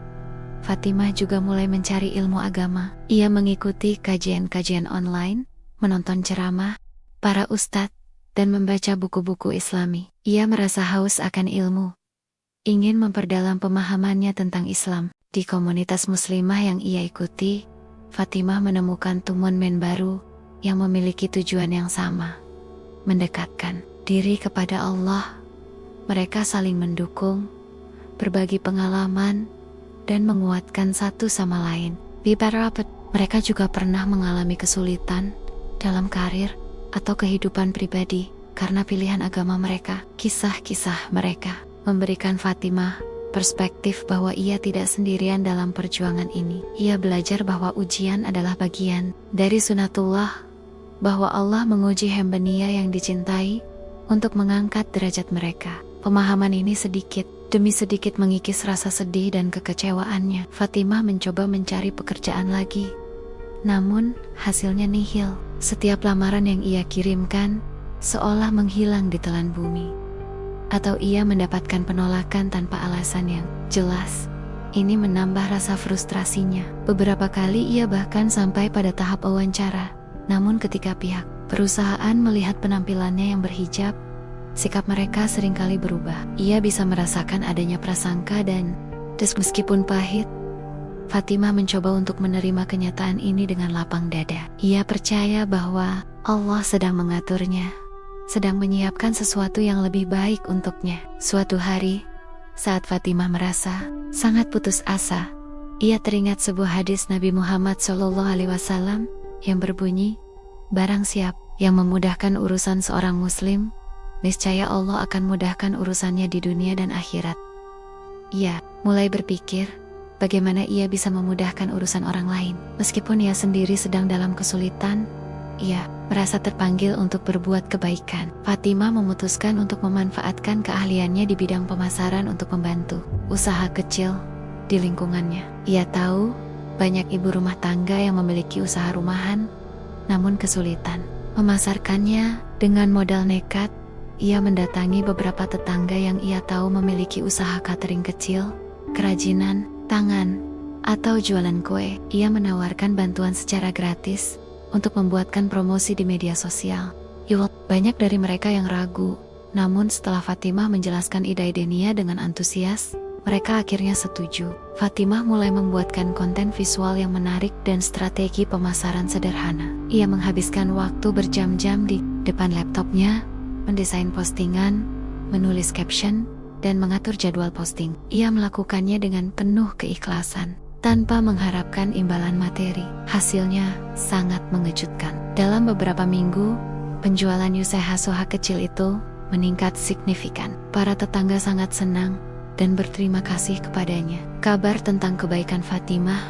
Fatimah juga mulai mencari ilmu agama. Ia mengikuti kajian-kajian online, menonton ceramah para ustadz, dan membaca buku-buku Islami. Ia merasa haus akan ilmu, ingin memperdalam pemahamannya tentang Islam. Di komunitas muslimah yang ia ikuti, Fatimah menemukan teman baru yang memiliki tujuan yang sama, mendekatkan diri kepada Allah. Mereka saling mendukung, berbagi pengalaman, dan menguatkan satu sama lain. Mereka juga pernah mengalami kesulitan dalam karir atau kehidupan pribadi karena pilihan agama mereka. Kisah-kisah mereka memberikan Fatimah perspektif bahwa ia tidak sendirian dalam perjuangan ini. Ia belajar bahwa ujian adalah bagian dari sunatullah, bahwa Allah menguji hamba-Nya yang dicintai untuk mengangkat derajat mereka. Pemahaman ini sedikit demi sedikit mengikis rasa sedih dan kekecewaannya. Fatimah mencoba mencari pekerjaan lagi, namun hasilnya nihil. Setiap lamaran yang ia kirimkan seolah menghilang di telan bumi, atau ia mendapatkan penolakan tanpa alasan yang jelas. Ini menambah rasa frustrasinya. Beberapa kali ia bahkan sampai pada tahap wawancara. Namun ketika pihak perusahaan melihat penampilannya yang berhijab, sikap mereka seringkali berubah. Ia bisa merasakan adanya prasangka dan meskipun pahit, Fatimah mencoba untuk menerima kenyataan ini dengan lapang dada. Ia percaya bahwa Allah sedang mengaturnya, sedang menyiapkan sesuatu yang lebih baik untuknya. Suatu hari, saat Fatimah merasa sangat putus asa, ia teringat sebuah hadis Nabi Muhammad SAW yang berbunyi, "Barang siapa yang memudahkan urusan seorang muslim, niscaya Allah akan mudahkan urusannya di dunia dan akhirat." Ia mulai berpikir bagaimana ia bisa memudahkan urusan orang lain. Meskipun ia sendiri sedang dalam kesulitan, ia merasa terpanggil untuk berbuat kebaikan. Fatimah memutuskan untuk memanfaatkan keahliannya di bidang pemasaran untuk membantu usaha kecil di lingkungannya. Ia tahu banyak ibu rumah tangga yang memiliki usaha rumahan, namun kesulitan memasarkannya. Dengan modal nekat, ia mendatangi beberapa tetangga yang ia tahu memiliki usaha catering kecil, kerajinan tangan, atau jualan kue. Ia menawarkan bantuan secara gratis untuk membuatkan promosi di media sosial. Banyak dari mereka yang ragu, namun setelah Fatimah menjelaskan ide-idenya dengan antusias, mereka akhirnya setuju. Fatimah mulai membuatkan konten visual yang menarik dan strategi pemasaran sederhana. Ia menghabiskan waktu berjam-jam di depan laptopnya, mendesain postingan, menulis caption, dan mengatur jadwal posting. Ia melakukannya dengan penuh keikhlasan, tanpa mengharapkan imbalan materi. Hasilnya sangat mengejutkan. Dalam beberapa minggu, penjualan usaha kecil itu meningkat signifikan. Para tetangga sangat senang dan berterima kasih kepadanya. Kabar tentang kebaikan Fatimah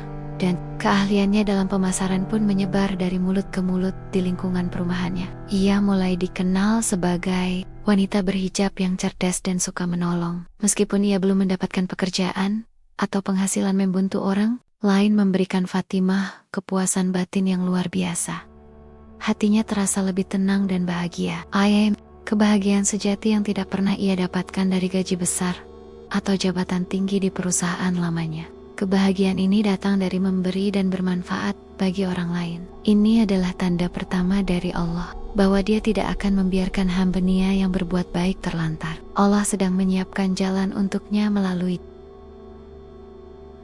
dan keahliannya dalam pemasaran pun menyebar dari mulut ke mulut di lingkungan perumahannya. Ia mulai dikenal sebagai wanita berhijab yang cerdas dan suka menolong. Meskipun ia belum mendapatkan pekerjaan atau penghasilan membantu orang lain, memberikan Fatimah kepuasan batin yang luar biasa. Hatinya terasa lebih tenang dan bahagia. Kebahagiaan sejati yang tidak pernah ia dapatkan dari gaji besar atau jabatan tinggi di perusahaan lamanya. Kebahagiaan ini datang dari memberi dan bermanfaat bagi orang lain. Ini adalah tanda pertama dari Allah bahwa Dia tidak akan membiarkan hamba-Nya yang berbuat baik terlantar. Allah sedang menyiapkan jalan untuknya melalui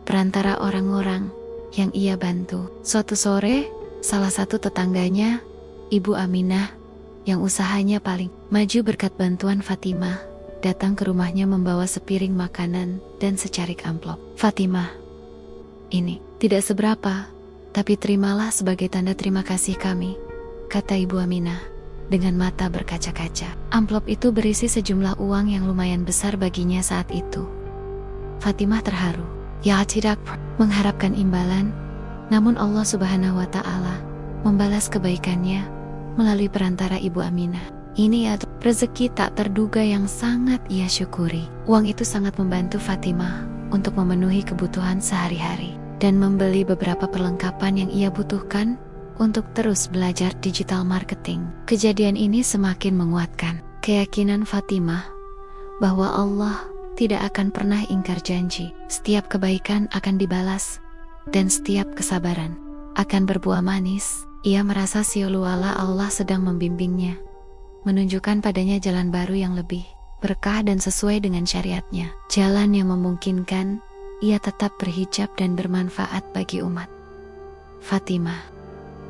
perantara orang-orang yang ia bantu. Suatu sore, salah satu tetangganya, Ibu Aminah, yang usahanya paling maju berkat bantuan Fatimah, datang ke rumahnya membawa sepiring makanan dan secarik amplop. "Fatimah, ini tidak seberapa, tapi terimalah sebagai tanda terima kasih kami," kata Ibu Aminah dengan mata berkaca-kaca. Amplop itu berisi sejumlah uang yang lumayan besar baginya saat itu. Fatimah terharu. Ya tidak mengharapkan imbalan, namun Allah Subhanahu wa Ta'ala membalas kebaikannya melalui perantara Ibu Aminah. Ini adalah rezeki tak terduga yang sangat ia syukuri. Uang itu sangat membantu Fatimah untuk memenuhi kebutuhan sehari-hari dan membeli beberapa perlengkapan yang ia butuhkan untuk terus belajar digital marketing. Kejadian ini semakin menguatkan keyakinan Fatimah bahwa Allah tidak akan pernah ingkar janji. Setiap kebaikan akan dibalas dan setiap kesabaran akan berbuah manis. Ia merasa seolah-olah Allah sedang membimbingnya, menunjukkan padanya jalan baru yang lebih berkah dan sesuai dengan syariatnya. Jalan yang memungkinkan ia tetap berhijab dan bermanfaat bagi umat. Fatimah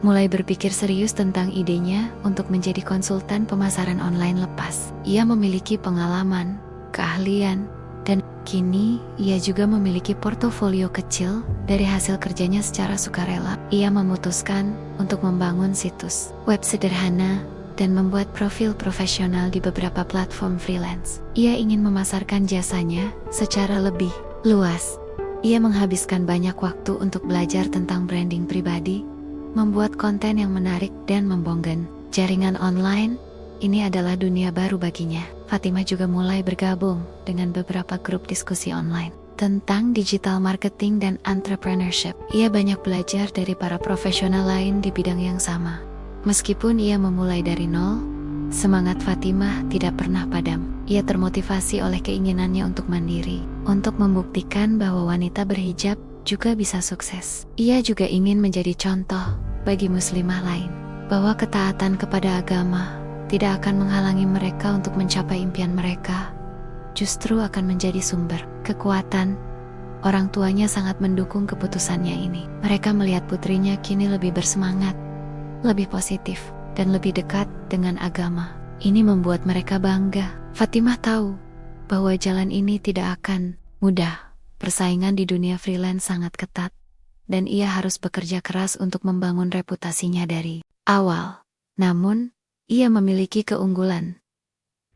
mulai berpikir serius tentang idenya untuk menjadi konsultan pemasaran online lepas. Ia memiliki pengalaman, keahlian, dan kini ia juga memiliki portofolio kecil dari hasil kerjanya secara sukarela. Ia memutuskan untuk membangun situs web sederhana dan membuat profil profesional di beberapa platform freelance. Ia ingin memasarkan jasanya secara lebih luas. Ia menghabiskan banyak waktu untuk belajar tentang branding pribadi, membuat konten yang menarik dan membongkar jaringan online. Ini adalah dunia baru baginya. Fatimah juga mulai bergabung dengan beberapa grup diskusi online tentang digital marketing dan entrepreneurship. Ia banyak belajar dari para profesional lain di bidang yang sama. Meskipun ia memulai dari nol, semangat Fatimah tidak pernah padam. Ia termotivasi oleh keinginannya untuk mandiri, untuk membuktikan bahwa wanita berhijab juga bisa sukses. Ia juga ingin menjadi contoh bagi muslimah lain, bahwa ketaatan kepada agama tidak akan menghalangi mereka untuk mencapai impian mereka, justru akan menjadi sumber kekuatan. Orang tuanya sangat mendukung keputusannya ini. Mereka melihat putrinya kini lebih bersemangat, lebih positif, dan lebih dekat dengan agama. Ini membuat mereka bangga. Fatimah tahu bahwa jalan ini tidak akan mudah. Persaingan di dunia freelance sangat ketat, dan ia harus bekerja keras untuk membangun reputasinya dari awal. Namun, ia memiliki keunggulan,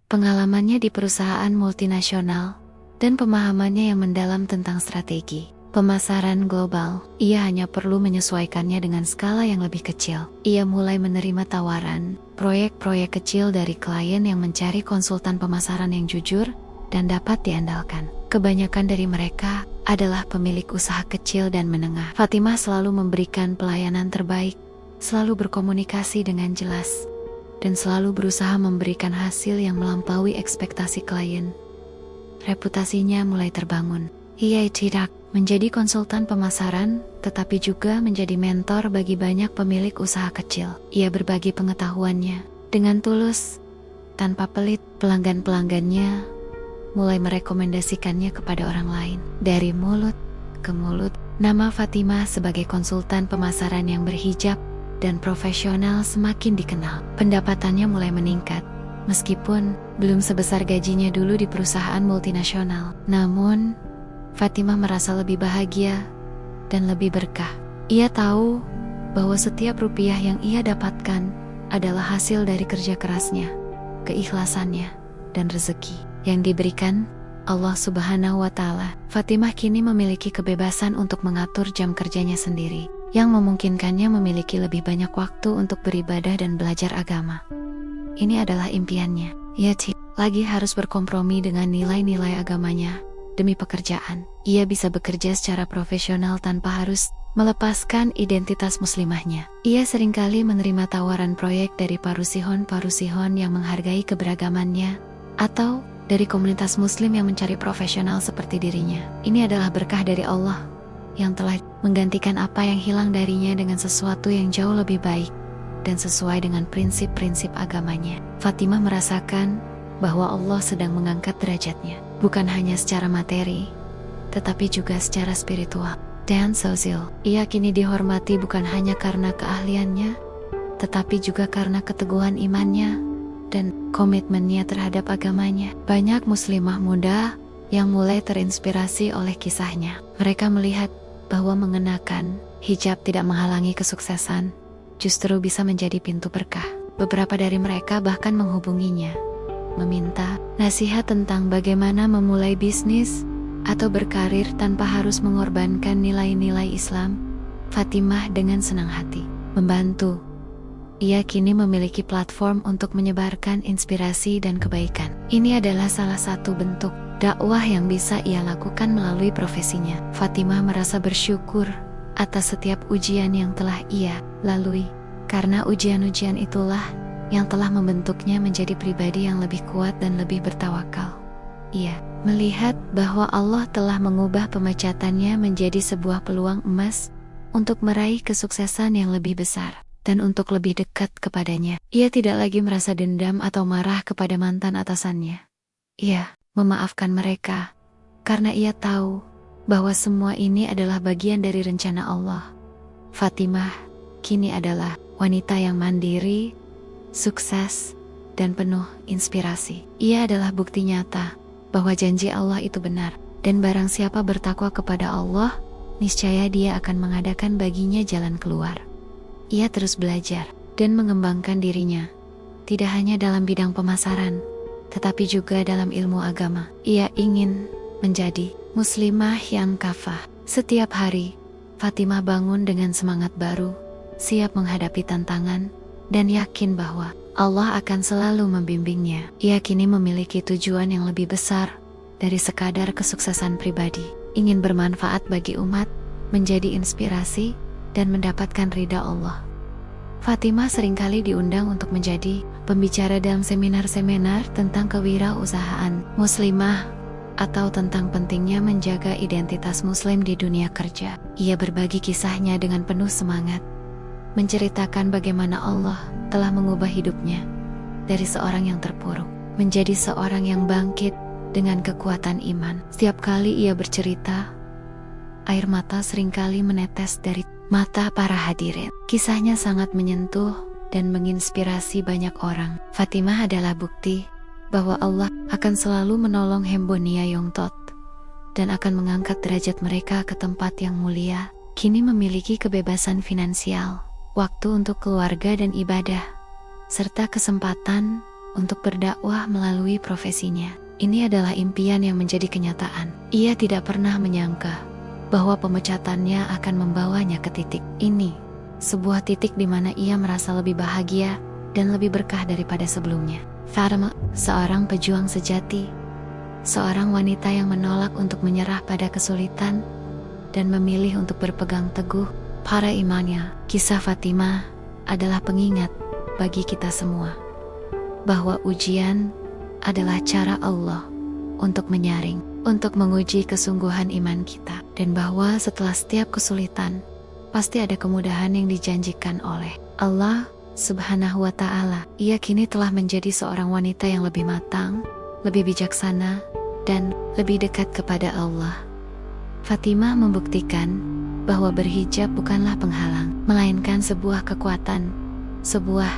pengalamannya di perusahaan multinasional, dan pemahamannya yang mendalam tentang strategi pemasaran global. Ia hanya perlu menyesuaikannya dengan skala yang lebih kecil. Ia mulai menerima tawaran proyek-proyek kecil dari klien yang mencari konsultan pemasaran yang jujur dan dapat diandalkan. Kebanyakan dari mereka adalah pemilik usaha kecil dan menengah. Fatimah selalu memberikan pelayanan terbaik, selalu berkomunikasi dengan jelas, dan selalu berusaha memberikan hasil yang melampaui ekspektasi klien. Reputasinya mulai terbangun. Ia tidak menjadi konsultan pemasaran, tetapi juga menjadi mentor bagi banyak pemilik usaha kecil. Ia berbagi pengetahuannya dengan tulus, tanpa pelit. Pelanggan-pelanggannya mulai merekomendasikannya kepada orang lain. Dari mulut ke mulut, nama Fatimah sebagai konsultan pemasaran yang berhijab dan profesional semakin dikenal. Pendapatannya mulai meningkat, meskipun belum sebesar gajinya dulu di perusahaan multinasional. Namun, Fatimah merasa lebih bahagia dan lebih berkah. Ia tahu bahwa setiap rupiah yang ia dapatkan adalah hasil dari kerja kerasnya, keikhlasannya, dan rezeki yang diberikan Allah Subhanahu wa Ta'ala. Fatimah kini memiliki kebebasan untuk mengatur jam kerjanya sendiri, yang memungkinkannya memiliki lebih banyak waktu untuk beribadah dan belajar agama. Ini adalah impiannya. Ia lagi harus berkompromi dengan nilai-nilai agamanya demi pekerjaan. Ia bisa bekerja secara profesional tanpa harus melepaskan identitas muslimahnya. Ia seringkali menerima tawaran proyek dari parusihon-parusihon yang menghargai keberagamannya, atau dari komunitas muslim yang mencari profesional seperti dirinya. Ini adalah berkah dari Allah yang telah menggantikan apa yang hilang darinya dengan sesuatu yang jauh lebih baik dan sesuai dengan prinsip-prinsip agamanya. Fatimah merasakan bahwa Allah sedang mengangkat derajatnya, bukan hanya secara materi, tetapi juga secara spiritual dan sosial. Ia kini dihormati bukan hanya karena keahliannya, tetapi juga karena keteguhan imannya dan komitmennya terhadap agamanya. Banyak muslimah muda yang mulai terinspirasi oleh kisahnya. Mereka melihat bahwa mengenakan hijab tidak menghalangi kesuksesan, justru bisa menjadi pintu berkah. Beberapa dari mereka bahkan menghubunginya, meminta nasihat tentang bagaimana memulai bisnis atau berkarir tanpa harus mengorbankan nilai-nilai Islam. Fatimah dengan senang hati membantu. Ia kini memiliki platform untuk menyebarkan inspirasi dan kebaikan. Ini adalah salah satu bentuk dakwah yang bisa ia lakukan melalui profesinya. Fatimah merasa bersyukur atas setiap ujian yang telah ia lalui, karena ujian-ujian itulah yang telah membentuknya menjadi pribadi yang lebih kuat dan lebih bertawakal. Ia melihat bahwa Allah telah mengubah pemecatannya menjadi sebuah peluang emas untuk meraih kesuksesan yang lebih besar dan untuk lebih dekat kepadanya. Ia tidak lagi merasa dendam atau marah kepada mantan atasannya. Ia memaafkan mereka karena ia tahu bahwa semua ini adalah bagian dari rencana Allah. Fatimah kini adalah wanita yang mandiri, sukses, dan penuh inspirasi. Ia adalah bukti nyata bahwa janji Allah itu benar, dan barang siapa bertakwa kepada Allah, niscaya Dia akan mengadakan baginya jalan keluar. Ia terus belajar dan mengembangkan dirinya, tidak hanya dalam bidang pemasaran, tetapi juga dalam ilmu agama. Ia ingin menjadi muslimah yang kafah. Setiap hari, Fatimah bangun dengan semangat baru, siap menghadapi tantangan, dan yakin bahwa Allah akan selalu membimbingnya. Ia kini memiliki tujuan yang lebih besar dari sekadar kesuksesan pribadi, ingin bermanfaat bagi umat, menjadi inspirasi, dan mendapatkan ridha Allah. Fatimah seringkali diundang untuk menjadi pembicara dalam seminar-seminar tentang kewirausahaan muslimah atau tentang pentingnya menjaga identitas muslim di dunia kerja. Ia berbagi kisahnya dengan penuh semangat, menceritakan bagaimana Allah telah mengubah hidupnya dari seorang yang terpuruk menjadi seorang yang bangkit dengan kekuatan iman. Setiap kali ia bercerita, air mata seringkali menetes dari mata para hadirin. Kisahnya sangat menyentuh dan menginspirasi banyak orang. Fatimah adalah bukti bahwa Allah akan selalu menolong Hembonia Yongtot dan akan mengangkat derajat mereka ke tempat yang mulia. Kini memiliki kebebasan finansial, waktu untuk keluarga dan ibadah, serta kesempatan untuk berdakwah melalui profesinya. Ini adalah impian yang menjadi kenyataan. Ia tidak pernah menyangka bahwa pemecatannya akan membawanya ke titik ini, sebuah titik di mana ia merasa lebih bahagia dan lebih berkah daripada sebelumnya. Fatimah, seorang pejuang sejati, seorang wanita yang menolak untuk menyerah pada kesulitan dan memilih untuk berpegang teguh pada imannya. Kisah Fatimah adalah pengingat bagi kita semua bahwa ujian adalah cara Allah untuk menyaring, untuk menguji kesungguhan iman kita, dan bahwa setelah setiap kesulitan pasti ada kemudahan yang dijanjikan oleh Allah Subhanahu wa Ta'ala. Ia kini telah menjadi seorang wanita yang lebih matang, lebih bijaksana, dan lebih dekat kepada Allah. Fatimah membuktikan bahwa berhijab bukanlah penghalang, melainkan sebuah kekuatan, sebuah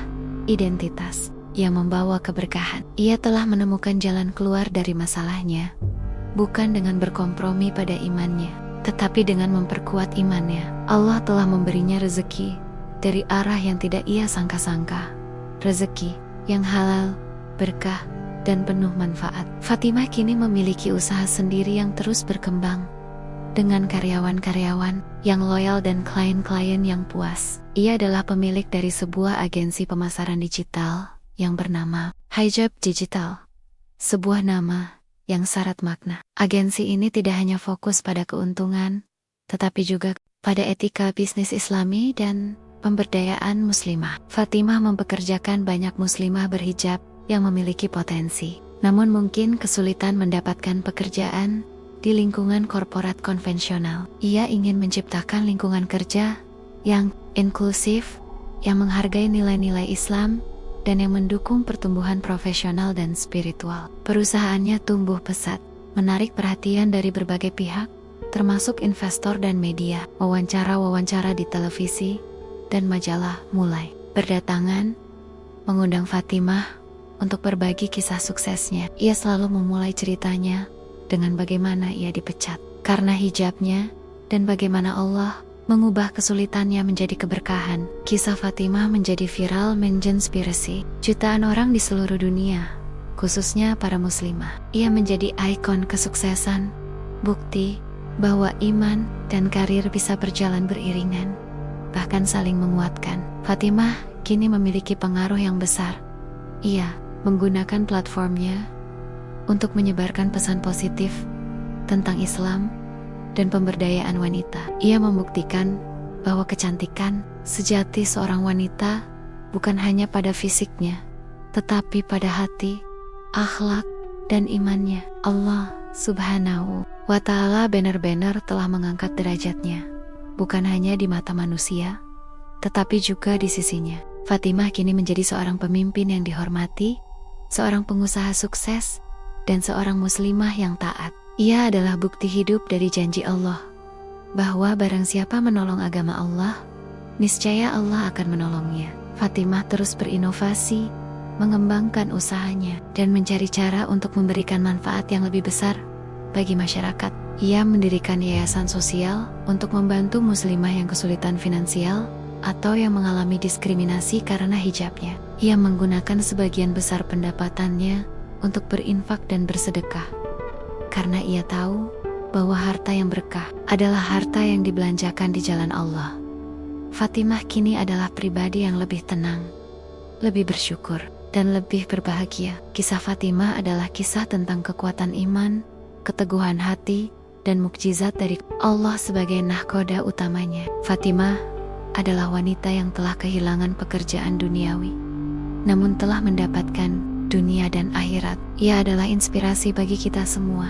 identitas yang membawa keberkahan. Ia telah menemukan jalan keluar dari masalahnya, bukan dengan berkompromi pada imannya, tetapi dengan memperkuat imannya. Allah telah memberinya rezeki dari arah yang tidak ia sangka-sangka, rezeki yang halal, berkah, dan penuh manfaat. Fatimah kini memiliki usaha sendiri yang terus berkembang, dengan karyawan-karyawan yang loyal dan klien-klien yang puas. Ia adalah pemilik dari sebuah agensi pemasaran digital yang bernama Hijab Digital, sebuah nama yang syarat makna. Agensi ini tidak hanya fokus pada keuntungan, tetapi juga pada etika bisnis Islami dan pemberdayaan muslimah. Fatimah mempekerjakan banyak muslimah berhijab yang memiliki potensi, namun mungkin kesulitan mendapatkan pekerjaan di lingkungan korporat konvensional. Ia ingin menciptakan lingkungan kerja yang inklusif, yang menghargai nilai-nilai Islam, dan yang mendukung pertumbuhan profesional dan spiritual. Perusahaannya tumbuh pesat, menarik perhatian dari berbagai pihak, termasuk investor dan media. Wawancara-wawancara di televisi dan majalah mulai berdatangan, mengundang Fatimah untuk berbagi kisah suksesnya. Ia selalu memulai ceritanya dengan bagaimana ia dipecat karena hijabnya dan bagaimana Allah mengubah kesulitannya menjadi keberkahan. Kisah Fatimah menjadi viral menginspirasi jutaan orang di seluruh dunia, khususnya para muslimah. Ia menjadi ikon kesuksesan, bukti bahwa iman dan karir bisa berjalan beriringan, bahkan saling menguatkan. Fatimah kini memiliki pengaruh yang besar. Ia menggunakan platformnya untuk menyebarkan pesan positif tentang Islam dan pemberdayaan wanita. Ia membuktikan bahwa kecantikan sejati seorang wanita bukan hanya pada fisiknya, tetapi pada hati, akhlak, dan imannya. Allah Subhanahu wa Ta'ala benar-benar telah mengangkat derajatnya, bukan hanya di mata manusia, tetapi juga di sisinya. Fatimah kini menjadi seorang pemimpin yang dihormati, seorang pengusaha sukses, dan seorang muslimah yang taat. Ia adalah bukti hidup dari janji Allah, bahwa barang siapa menolong agama Allah, niscaya Allah akan menolongnya. Fatimah terus berinovasi, mengembangkan usahanya, dan mencari cara untuk memberikan manfaat yang lebih besar bagi masyarakat. Ia mendirikan yayasan sosial untuk membantu muslimah yang kesulitan finansial atau yang mengalami diskriminasi karena hijabnya. Ia menggunakan sebagian besar pendapatannya untuk berinfak dan bersedekah, karena ia tahu bahwa harta yang berkah adalah harta yang dibelanjakan di jalan Allah. Fatimah kini adalah pribadi yang lebih tenang, lebih bersyukur, dan lebih berbahagia. Kisah Fatimah adalah kisah tentang kekuatan iman, keteguhan hati, dan mukjizat dari Allah sebagai nahkoda utamanya. Fatimah adalah wanita yang telah kehilangan pekerjaan duniawi, namun telah mendapatkan dunia dan akhirat. Ia adalah inspirasi bagi kita semua,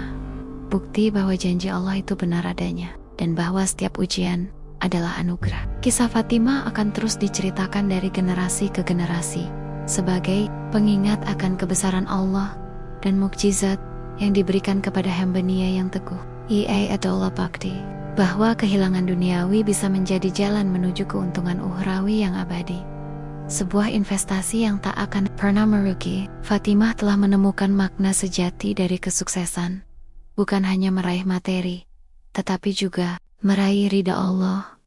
bukti bahwa janji Allah itu benar adanya, dan bahwa setiap ujian adalah anugerah. Kisah Fatimah akan terus diceritakan dari generasi ke generasi, sebagai pengingat akan kebesaran Allah dan mukjizat yang diberikan kepada hamba-Nya yang teguh. Ia adalah bakti, bahwa kehilangan duniawi bisa menjadi jalan menuju keuntungan ukhrawi yang abadi, sebuah investasi yang tak akan pernah merugi. Fatimah telah menemukan makna sejati dari kesuksesan, bukan hanya meraih materi, tetapi juga meraih ridha Allah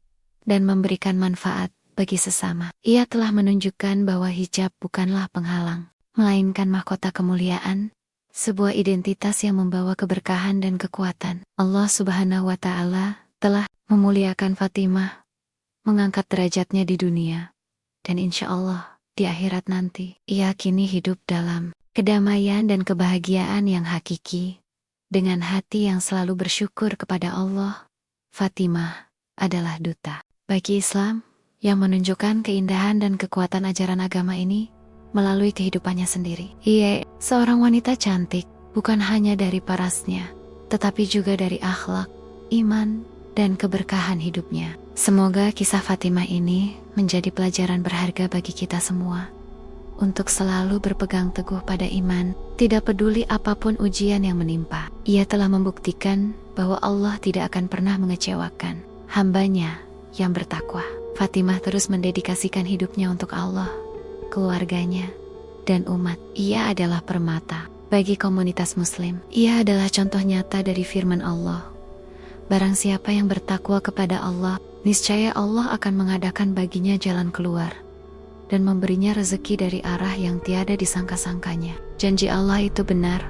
dan memberikan manfaat bagi sesama. Ia telah menunjukkan bahwa hijab bukanlah penghalang, melainkan mahkota kemuliaan, sebuah identitas yang membawa keberkahan dan kekuatan. Allah Subhanahu wa Ta'ala telah memuliakan Fatimah, mengangkat derajatnya di dunia, dan insya Allah di akhirat nanti ia kini hidup dalam kedamaian dan kebahagiaan yang hakiki, dengan hati yang selalu bersyukur kepada Allah. Fatimah adalah duta bagi Islam yang menunjukkan keindahan dan kekuatan ajaran agama ini melalui kehidupannya sendiri. Ia seorang wanita cantik, bukan hanya dari parasnya, tetapi juga dari akhlak, iman, dan keberkahan hidupnya. Semoga kisah Fatimah ini menjadi pelajaran berharga bagi kita semua, untuk selalu berpegang teguh pada iman, tidak peduli apapun ujian yang menimpa. Ia telah membuktikan bahwa Allah tidak akan pernah mengecewakan hamba-Nya yang bertakwa. Fatimah terus mendedikasikan hidupnya untuk Allah, keluarganya, dan umat. Ia adalah permata bagi komunitas muslim. Ia adalah contoh nyata dari firman Allah, barang siapa yang bertakwa kepada Allah, niscaya Allah akan mengadakan baginya jalan keluar dan memberinya rezeki dari arah yang tiada disangka-sangkanya. Janji Allah itu benar,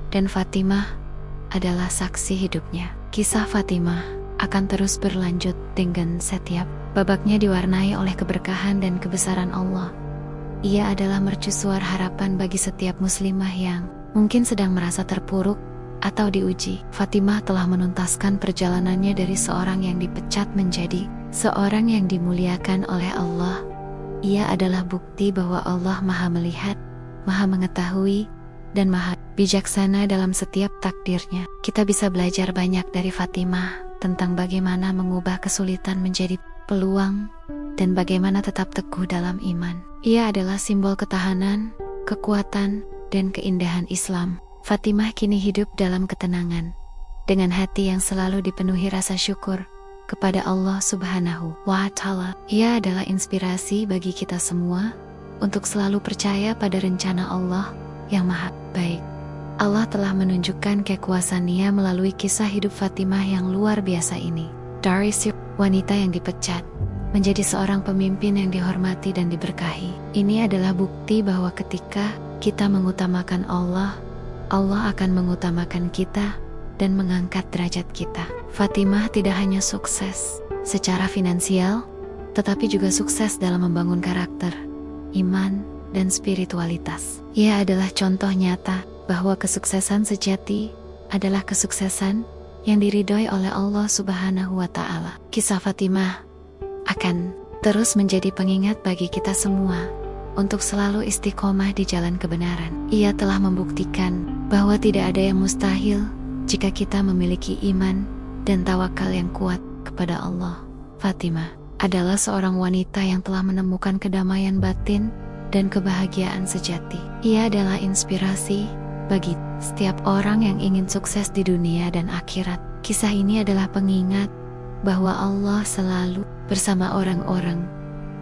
dan Fatimah adalah saksi hidupnya. Kisah Fatimah akan terus berlanjut dengan setiap babaknya diwarnai oleh keberkahan dan kebesaran Allah, Ia adalah mercusuar harapan bagi setiap muslimah yang mungkin sedang merasa terpuruk atau diuji. Fatimah telah menuntaskan perjalanannya dari seorang yang dipecat menjadi seorang yang dimuliakan oleh Allah. Ia adalah bukti bahwa Allah Maha Melihat, Maha Mengetahui, dan Maha Bijaksana dalam setiap takdirnya. Kita bisa belajar banyak dari Fatimah tentang bagaimana mengubah kesulitan menjadi peluang dan bagaimana tetap teguh dalam iman. Ia adalah simbol ketahanan, kekuatan, dan keindahan Islam. Fatimah kini hidup dalam ketenangan, dengan hati yang selalu dipenuhi rasa syukur kepada Allah Subhanahu wa Ta'ala. Ia adalah inspirasi bagi kita semua untuk selalu percaya pada rencana Allah yang maha baik. Allah telah menunjukkan kekuasaannya melalui kisah hidup Fatimah yang luar biasa ini. Dari si wanita yang dipecat menjadi seorang pemimpin yang dihormati dan diberkahi. Ini adalah bukti bahwa ketika kita mengutamakan Allah, Allah akan mengutamakan kita dan mengangkat derajat kita. Fatimah tidak hanya sukses secara finansial, tetapi juga sukses dalam membangun karakter, iman, dan spiritualitas. Ia adalah contoh nyata bahwa kesuksesan sejati adalah kesuksesan yang diridhoi oleh Allah Subhanahu wa Ta'ala. Kisah Fatimah akan terus menjadi pengingat bagi kita semua untuk selalu istiqomah di jalan kebenaran. Ia telah membuktikan bahwa tidak ada yang mustahil jika kita memiliki iman dan tawakal yang kuat kepada Allah. Fatimah adalah seorang wanita yang telah menemukan kedamaian batin dan kebahagiaan sejati. Ia adalah inspirasi bagi setiap orang yang ingin sukses di dunia dan akhirat. Kisah ini adalah pengingat bahwa Allah selalu bersama orang-orang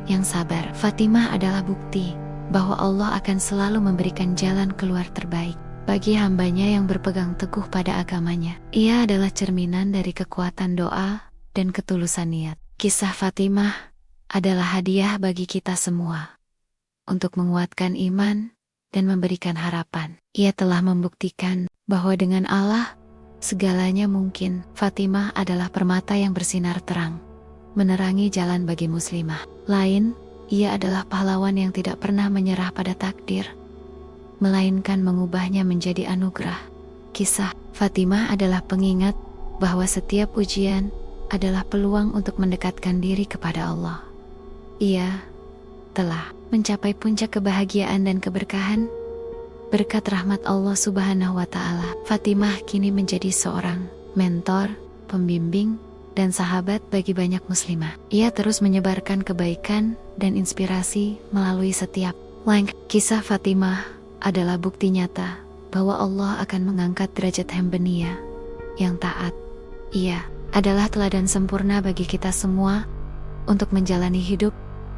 yang sabar. Fatimah adalah bukti bahwa Allah akan selalu memberikan jalan keluar terbaik bagi hambanya yang berpegang teguh pada agamanya. Ia adalah cerminan dari kekuatan doa dan ketulusan niat. Kisah Fatimah adalah hadiah bagi kita semua untuk menguatkan iman dan memberikan harapan. Ia telah membuktikan bahwa dengan Allah segalanya mungkin. Fatimah adalah permata yang bersinar terang, menerangi jalan bagi muslimah lain. Ia adalah pahlawan yang tidak pernah menyerah pada takdir, melainkan mengubahnya menjadi anugerah. Kisah Fatimah adalah pengingat bahwa setiap ujian adalah peluang untuk mendekatkan diri kepada Allah. Ia telah mencapai puncak kebahagiaan dan keberkahan berkat rahmat Allah Subhanahu wa Ta'ala. Fatimah kini menjadi seorang mentor, pembimbing, dan sahabat bagi banyak muslimah. Ia terus menyebarkan kebaikan dan inspirasi melalui setiap link. Kisah Fatimah adalah bukti nyata bahwa Allah akan mengangkat derajat hamba-Nya yang taat. Ia adalah teladan sempurna bagi kita semua untuk menjalani hidup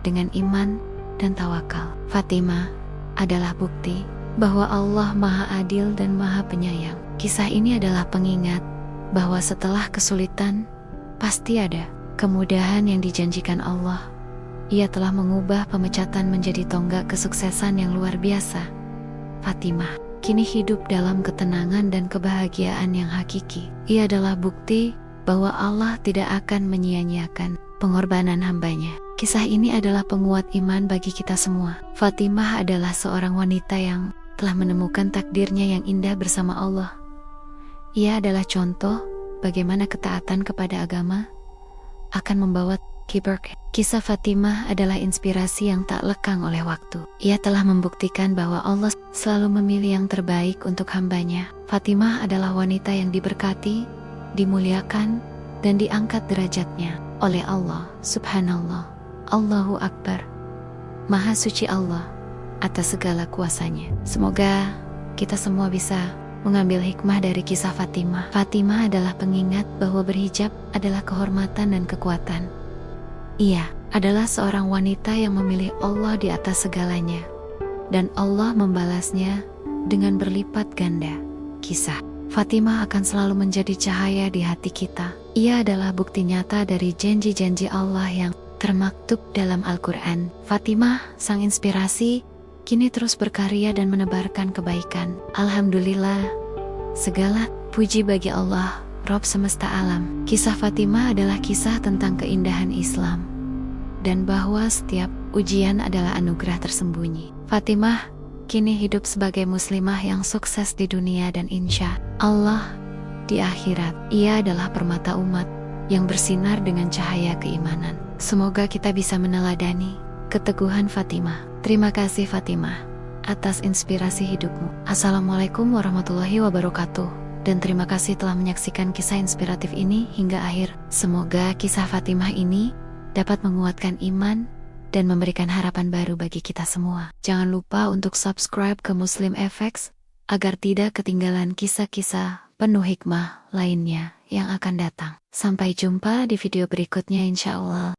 dengan iman dan tawakal. Fatimah adalah bukti bahwa Allah Maha Adil dan Maha Penyayang. Kisah ini adalah pengingat bahwa setelah kesulitan pasti ada kemudahan yang dijanjikan Allah. Ia telah mengubah pemecatan menjadi tonggak kesuksesan yang luar biasa. Fatimah kini hidup dalam ketenangan dan kebahagiaan yang hakiki. Ia adalah bukti bahwa Allah tidak akan menyia-nyiakan pengorbanan hambanya. Kisah ini adalah penguat iman bagi kita semua. Fatimah adalah seorang wanita yang telah menemukan takdirnya yang indah bersama Allah. Ia adalah contoh bagaimana ketaatan kepada agama akan membawa keberkahan. Kisah Fatimah adalah inspirasi yang tak lekang oleh waktu. Ia telah membuktikan bahwa Allah selalu memilih yang terbaik untuk hambanya. Fatimah adalah wanita yang diberkati, dimuliakan, dan diangkat derajatnya oleh Allah. Subhanallah, Allahu Akbar. Maha suci Allah atas segala kuasanya. Semoga kita semua bisa mengambil hikmah dari kisah Fatimah. Fatimah adalah pengingat bahwa berhijab adalah kehormatan dan kekuatan. Ia adalah seorang wanita yang memilih Allah di atas segalanya, dan Allah membalasnya dengan berlipat ganda. Kisah Fatimah akan selalu menjadi cahaya di hati kita. Ia adalah bukti nyata dari janji-janji Allah yang termaktub dalam Al-Quran. Fatimah, sang inspirasi, kini terus berkarya dan menebarkan kebaikan. Alhamdulillah, segala puji bagi Allah, Rabb semesta alam. Kisah Fatimah adalah kisah tentang keindahan Islam, dan bahwa setiap ujian adalah anugerah tersembunyi. Fatimah kini hidup sebagai muslimah yang sukses di dunia dan insya Allah di akhirat. Ia adalah permata umat yang bersinar dengan cahaya keimanan. Semoga kita bisa meneladani keteguhan Fatimah. Terima kasih Fatimah atas inspirasi hidupmu. Assalamualaikum warahmatullahi wabarakatuh. Dan terima kasih telah menyaksikan kisah inspiratif ini hingga akhir. Semoga kisah Fatimah ini dapat menguatkan iman dan memberikan harapan baru bagi kita semua. Jangan lupa untuk subscribe ke Muslim FX agar tidak ketinggalan kisah-kisah penuh hikmah lainnya yang akan datang. Sampai jumpa di video berikutnya insya Allah.